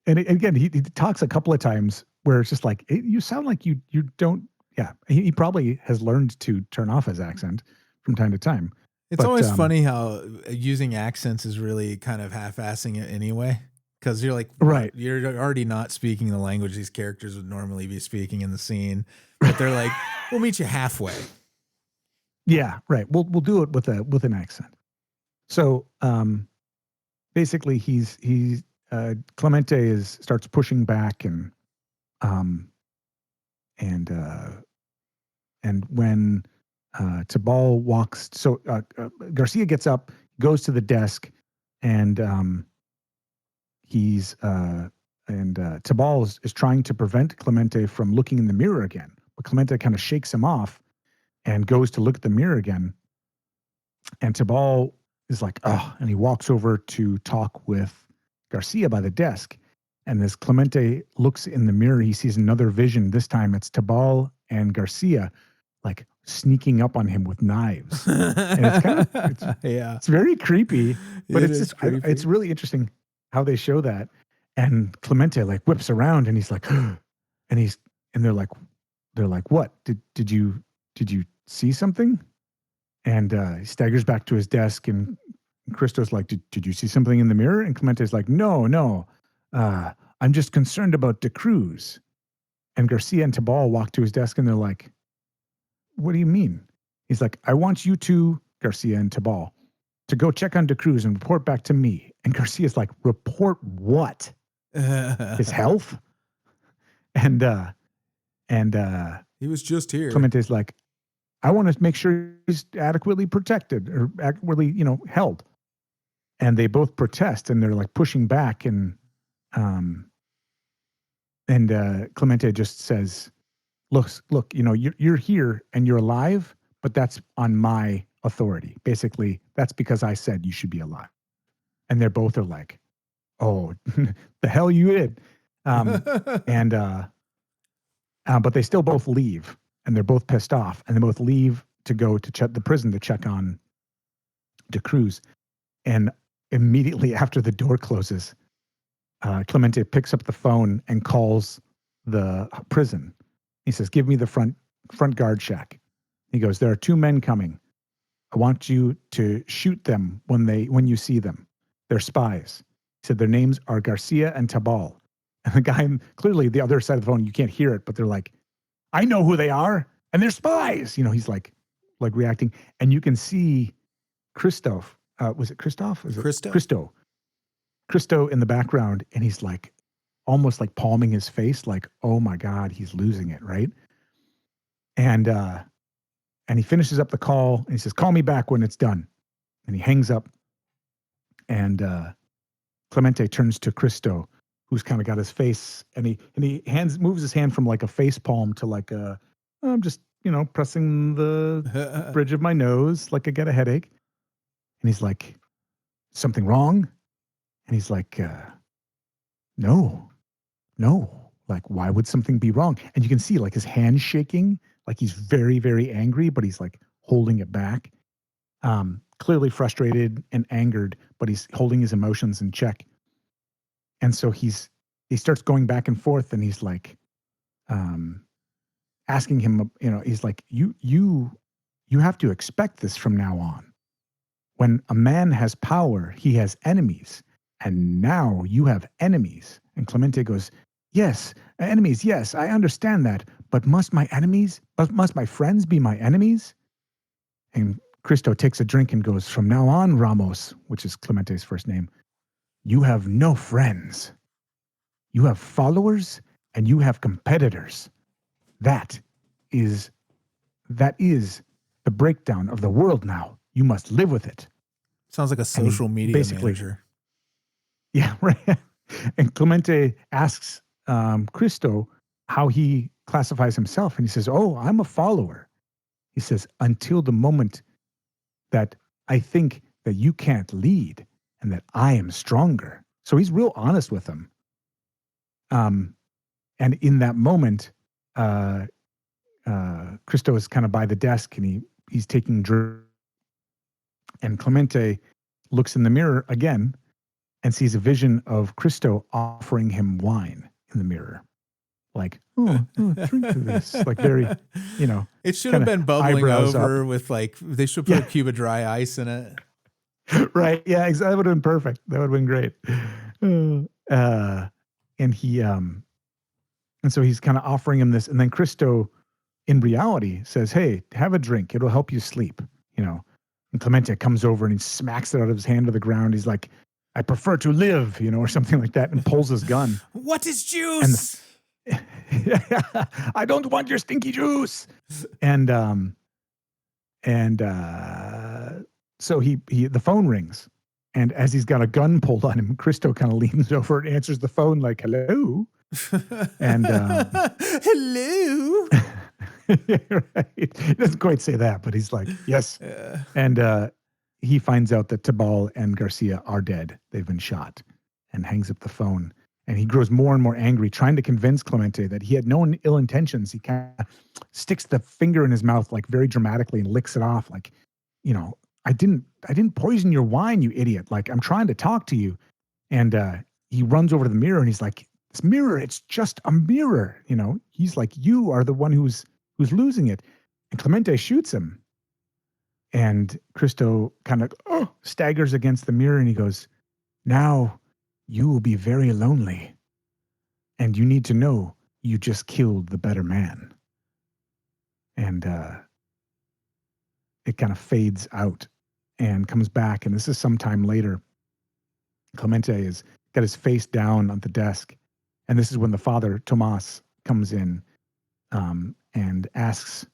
S2: again, he talks a couple of times where it's just like, you sound like you don't. Yeah, he probably has learned to turn off his accent from time to time.
S1: It's always funny how using accents is really kind of half-assing it anyway, because you're like,
S2: right,
S1: you're already not speaking the language these characters would normally be speaking in the scene, but they're like, we'll meet you halfway.
S2: Yeah, right. We'll do it with an accent. So basically, Clemente starts pushing back, and when Tabal walks, so Garcia gets up, goes to the desk, and Tabal is trying to prevent Clemente from looking in the mirror again, but Clemente kind of shakes him off and goes to look at the mirror again, and Tabal is like, oh, and he walks over to talk with Garcia by the desk, and as Clemente looks in the mirror, he sees another vision. This time it's Tabal and Garcia like sneaking up on him with knives. And it's very creepy, but it's really interesting how they show that. And Clemente like whips around, and he's like, and they're like, what? Did you see something? And he staggers back to his desk, and Christo's like, did you see something in the mirror? And Clemente's like, no. I'm just concerned about De Cruz. And Garcia and Tabal walk to his desk, and they're like, what do you mean? He's like, I want you two, Garcia and Tabal, to go check on De Cruz and report back to me. And Garcia's like, report what? His health? And
S1: he was just here.
S2: Clemente's like, I want to make sure he's adequately protected or adequately, held. And they both protest, and they're like pushing back, and Clemente just says, look, you're here and you're alive, but that's on my authority. Basically, that's because I said you should be alive. And they're both are like, oh, the hell you did. But they still both leave, and they're both pissed off, and they both leave to go to check the prison to check on De Cruz. And immediately after the door closes, Clemente picks up the phone and calls the prison. He says, give me the front guard shack. He goes, there are two men coming. I want you to shoot them when you see them. They're spies. He said their names are Garcia and Tabal. And the guy, clearly the other side of the phone, you can't hear it, but they're like, I know who they are, and they're spies. He's like reacting. And you can see Christoph. Was it Christoph? Christo in the background, and he's like almost like palming his face, like, oh my God, he's losing it, right? And he finishes up the call, and he says, call me back when it's done. And he hangs up, and Clemente turns to Christo, who's kind of got his face, and he moves his hand from like a face palm to like I'm just, pressing the bridge of my nose like I get a headache. And he's like, something wrong? And he's like, no. Like, why would something be wrong? And you can see like his hand shaking, like he's very, very angry, but he's like holding it back. clearly frustrated and angered, but he's holding his emotions in check. And so he starts going back and forth, and he's like, asking him, he's like, you have to expect this from now on. When a man has power, he has enemies, and now you have enemies. And Clemente goes, yes, enemies, yes, I understand that, but must my friends be my enemies? And Cristo takes a drink and goes, from now on, Ramos, which is Clemente's first name, you have no friends. You have followers and you have competitors. That is the breakdown of the world now. You must live with it.
S1: Sounds like a social media manager.
S2: Yeah, right. And Clemente asks Cristo how he classifies himself. And he says, oh, I'm a follower. He says, until the moment that I think that you can't lead and that I am stronger. So he's real honest with him. And in that moment, Cristo is kind of by the desk and he's taking drink. And Clemente looks in the mirror again and sees a vision of Cristo offering him wine in the mirror. Like, drink this. Like very,
S1: It should have been bubbling over
S2: up.
S1: with they should put a cube of dry ice in it.
S2: Right. Yeah, exactly. That would have been perfect. That would have been great. And he, and so he's kind of offering him this. And then Cristo, in reality, says, hey, have a drink. It'll help you sleep, And Clemente comes over and he smacks it out of his hand to the ground. He's like, I prefer to live, or something like that, and pulls his gun.
S1: What is juice?
S2: I don't want your stinky juice. And so the phone rings. And as he's got a gun pulled on him, Cristo kind of leans over and answers the phone like, hello. And
S1: hello.
S2: Right. He doesn't quite say that, but he's like, yes. Yeah. And he finds out that Tabal and Garcia are dead. They've been shot, and hangs up the phone. And he grows more and more angry, trying to convince Clemente that he had no ill intentions. He kind of sticks the finger in his mouth, like very dramatically, and licks it off. Like, I didn't poison your wine, you idiot. Like, I'm trying to talk to you. And he runs over to the mirror and he's like, this mirror, it's just a mirror. He's like, you are the one who's losing it. And Clemente shoots him. And Cristo kind of staggers against the mirror and he goes, now you will be very lonely. And you need to know you just killed the better man. And it kind of fades out and comes back. And this is sometime later. Clemente has got his face down on the desk. And this is when the father, Tomas, comes in and asks,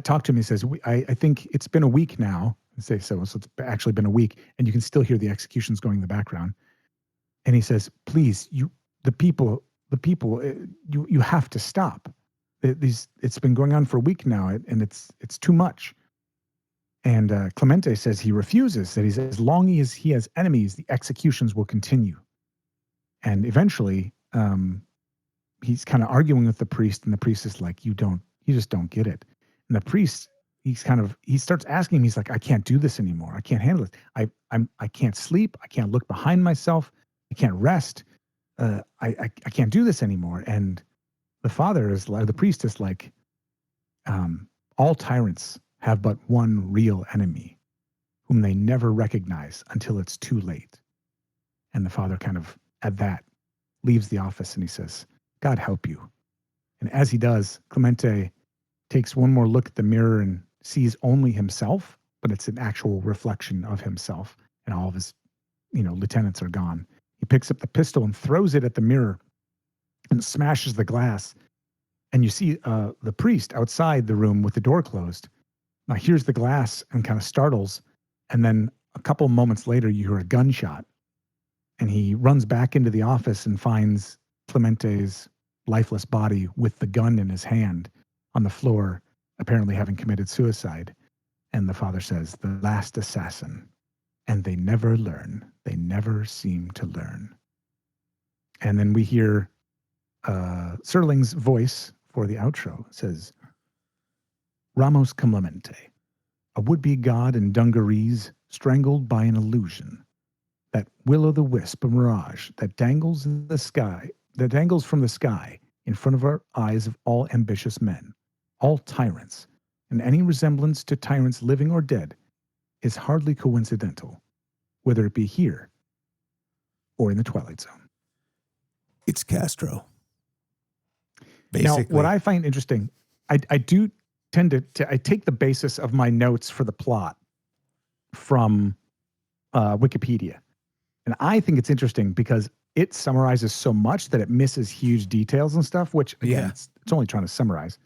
S2: talk to him. He says, I think it's been a week now. I say so it's actually been a week, and you can still hear the executions going in the background. And he says, please, the people, you have to stop. It's been going on for a week now, and it's too much. And Clemente says he refuses, that as long as he has enemies, the executions will continue. And eventually, he's kind of arguing with the priest, and the priest is like, you just don't get it. And the priest, he starts asking him, he's like, I can't do this anymore. I can't handle it. I can't sleep. I can't look behind myself. I can't rest. I can't do this anymore. And the priest is like, all tyrants have but one real enemy, whom they never recognize until it's too late. And the father kind of, at that, leaves the office and he says, God help you. And as he does, Clemente takes one more look at the mirror and sees only himself, but it's an actual reflection of himself, and all of his, lieutenants are gone. He picks up the pistol and throws it at the mirror and smashes the glass. And you see the priest outside the room with the door closed. Now hears the glass and kind of startles. And then a couple moments later, you hear a gunshot. And he runs back into the office and finds Clemente's lifeless body with the gun in his hand on the floor, apparently having committed suicide. And the father says, the last assassin. And they never learn. They never seem to learn. And then we hear Serling's voice for the outro. It says, Ramos Clemente, a would-be god in dungarees strangled by an illusion. That will-o'-the-wisp, a mirage that dangles in the sky, that dangles from the sky in front of our eyes of all ambitious men, all tyrants, and any resemblance to tyrants living or dead is hardly coincidental, whether it be here or in the Twilight Zone.
S1: It's Castro. Basically.
S2: Now, what I find interesting, I do tend to I take the basis of my notes for the plot from Wikipedia. And I think it's interesting because it summarizes so much that it misses huge details and stuff, which again, it's only trying to summarize.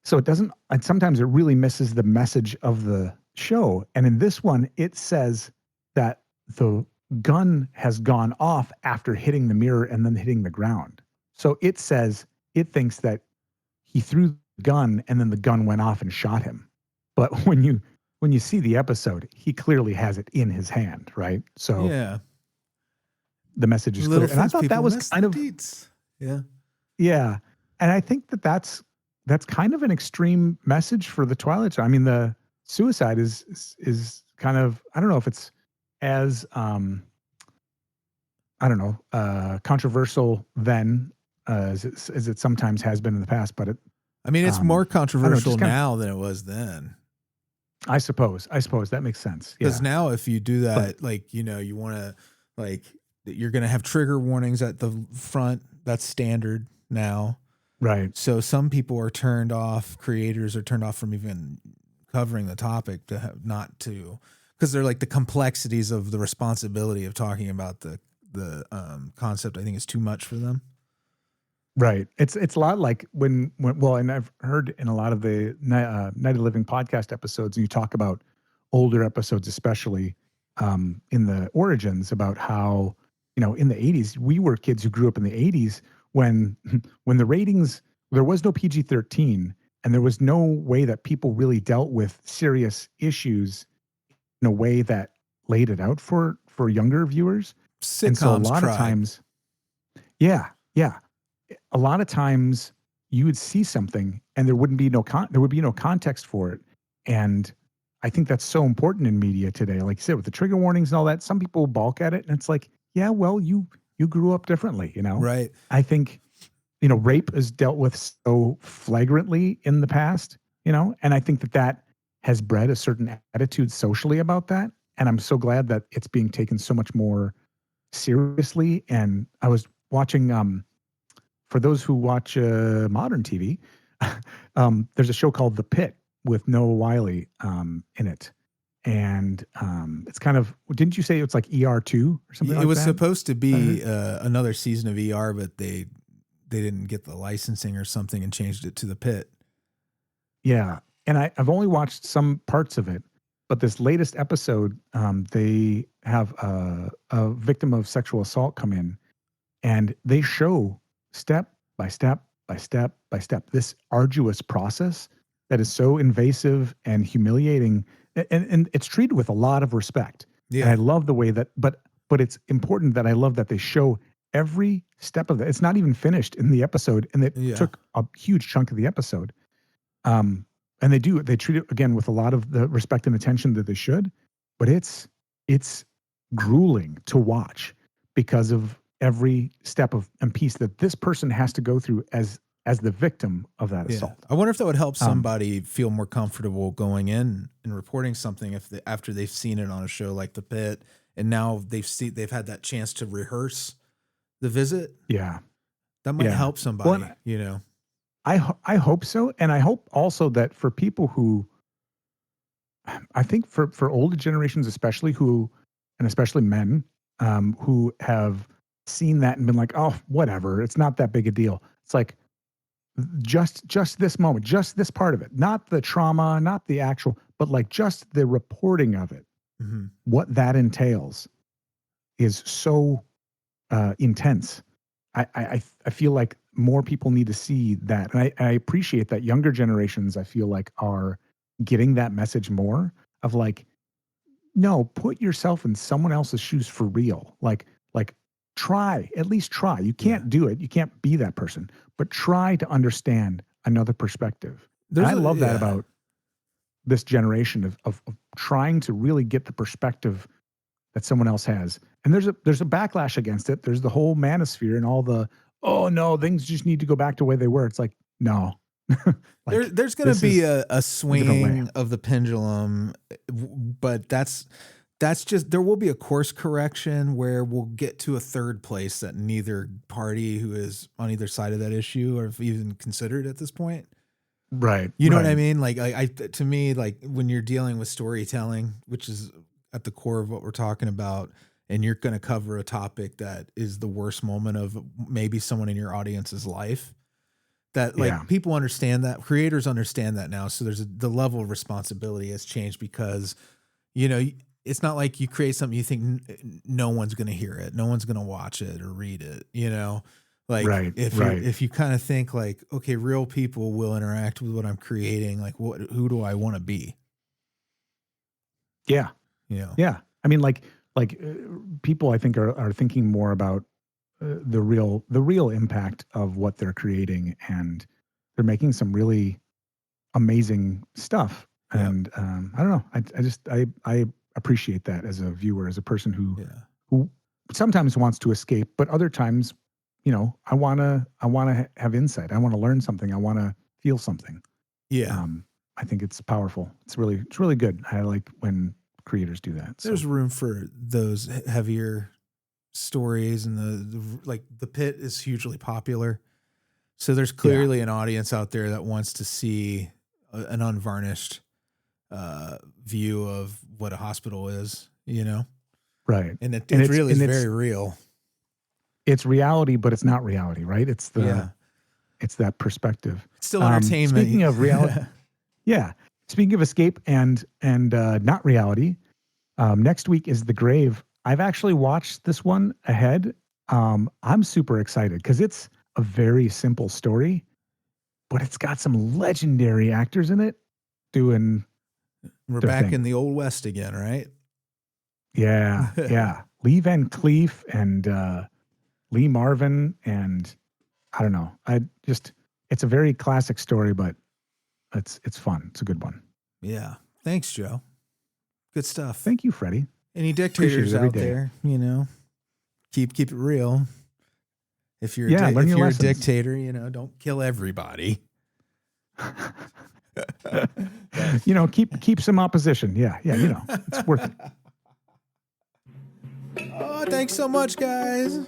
S2: So it doesn't, and sometimes it really misses the message of the show. And in this one, it says that the gun has gone off after hitting the mirror and then hitting the ground. So it says it thinks that he threw the gun and then the gun went off and shot him. But when you see the episode, he clearly has it in his hand, right? So
S1: yeah,
S2: the message is clear. And I thought that was kind of
S1: deets.
S2: Yeah. And I think that's kind of an extreme message for the Twilight Zone. I mean, the suicide is kind of, I don't know if it's as controversial then as it sometimes has been in the past, but
S1: it's more controversial now than it was then.
S2: I suppose that makes sense.
S1: Because now if you do that, you want to, you're going to have trigger warnings at the front. That's standard now.
S2: Right.
S1: So some people are turned off, creators are turned off from even covering the topic to have not to, because they're like the complexities of the responsibility of talking about the concept. I think is too much for them.
S2: Right. It's a lot like when and I've heard in a lot of the Night of Living podcast episodes, you talk about older episodes, especially in the origins, about how, in the 80s, we were kids who grew up in the 80s when the ratings, there was no PG-13 and there was no way that people really dealt with serious issues in a way that laid it out for younger viewers.
S1: Sitcoms
S2: and so a lot of times, yeah. A lot of times you would see something and there would be no context for it. And I think that's so important in media today. Like you said, with the trigger warnings and all that, some people balk at it and it's like, yeah, well, you grew up differently,
S1: Right.
S2: I think, rape is dealt with so flagrantly in the past, and I think that has bred a certain attitude socially about that. And I'm so glad that it's being taken so much more seriously. And I was watching, for those who watch modern TV, there's a show called The Pit with Noah Wyle in it. And it's kind of, didn't you say it's like ER2 or something like that?
S1: It was supposed to be another season of ER, but they didn't get the licensing or something and changed it to The Pit.
S2: Yeah. And I've only watched some parts of it, but this latest episode, they have a victim of sexual assault come in and they show step by step by step by step this arduous process that is so invasive and humiliating, and it's treated with a lot of respect. Yeah. And I love the way that, but it's important that I love that they show every step of it. It's not even finished in the episode, and it took a huge chunk of the episode. And they treat it again with a lot of the respect and attention that they should, but it's grueling to watch because of every step and piece that this person has to go through as the victim of that assault.
S1: I wonder if that would help somebody feel more comfortable going in and reporting something after they've seen it on a show like The Pit, and now they've had that chance to rehearse the visit.
S2: Yeah,
S1: that might help somebody. Well,
S2: I hope so, and I hope also that for people who, I think for older generations especially, and especially men who have seen that and been like, oh, whatever, it's not that big a deal. It's like just this moment, just this part of it, not the trauma, not the actual, but like just the reporting of it. Mm-hmm. What that entails is so intense. I feel like more people need to see that, and I appreciate that younger generations, I feel like, are getting that message more of like, no, put yourself in someone else's shoes for real. Like at least try. You can't do it. You can't be that person, but try to understand another perspective. I love that about this generation of trying to really get the perspective that someone else has. And there's a backlash against it. There's the whole manosphere and all the, oh no, things just need to go back to the way they were. It's like, no.
S1: Like, there's going to be a swing of the pendulum, but that's just, there will be a course correction where we'll get to a third place that neither party who is on either side of that issue or have even considered at this point.
S2: Right.
S1: You know what I mean? Like to me, like when you're dealing with storytelling, which is at the core of what we're talking about, and you're going to cover a topic that is the worst moment of maybe someone in your audience's life, that like people understand that, creators understand that now. So the level of responsibility has changed because, you know, it's not like you create something you think no one's going to hear it, no one's going to watch it or read it, you know? Like if you kind of think like, okay, real people will interact with what I'm creating. Like who do I want to be?
S2: Yeah.
S1: You know?
S2: Yeah. I mean, people I think are thinking more about the real impact of what they're creating, and they're making some really amazing stuff. Yep. And I don't know. I appreciate that as a viewer, as a person who sometimes wants to escape, but other times, you know, I want to have insight. I want to learn something. I want to feel something.
S1: Yeah.
S2: I think it's powerful. It's really good. I like when creators do that.
S1: There's room for those heavier stories, and the Pit is hugely popular. So there's clearly an audience out there that wants to see an unvarnished view of what a hospital is, you know?
S2: Right.
S1: And it really is very real.
S2: It's reality, but it's not reality, right? It's it's that perspective.
S1: It's still entertainment.
S2: Speaking of reality, speaking of escape and not reality, next week is The Grave. I've actually watched this one ahead. I'm super excited because it's a very simple story, but it's got some legendary actors in it doing.
S1: We're back in the Old West again, right?
S2: Yeah, yeah. Lee Van Cleef and Lee Marvin, and I don't know. It's a very classic story, but it's fun. It's a good one.
S1: Yeah. Thanks, Joe. Good stuff.
S2: Thank you, Freddie.
S1: Any dictators out there, you know, keep it real. If you're a dictator, you know, don't kill everybody.
S2: You know, keep some opposition. Yeah, you know, it's worth it.
S1: Oh, thanks so much, guys.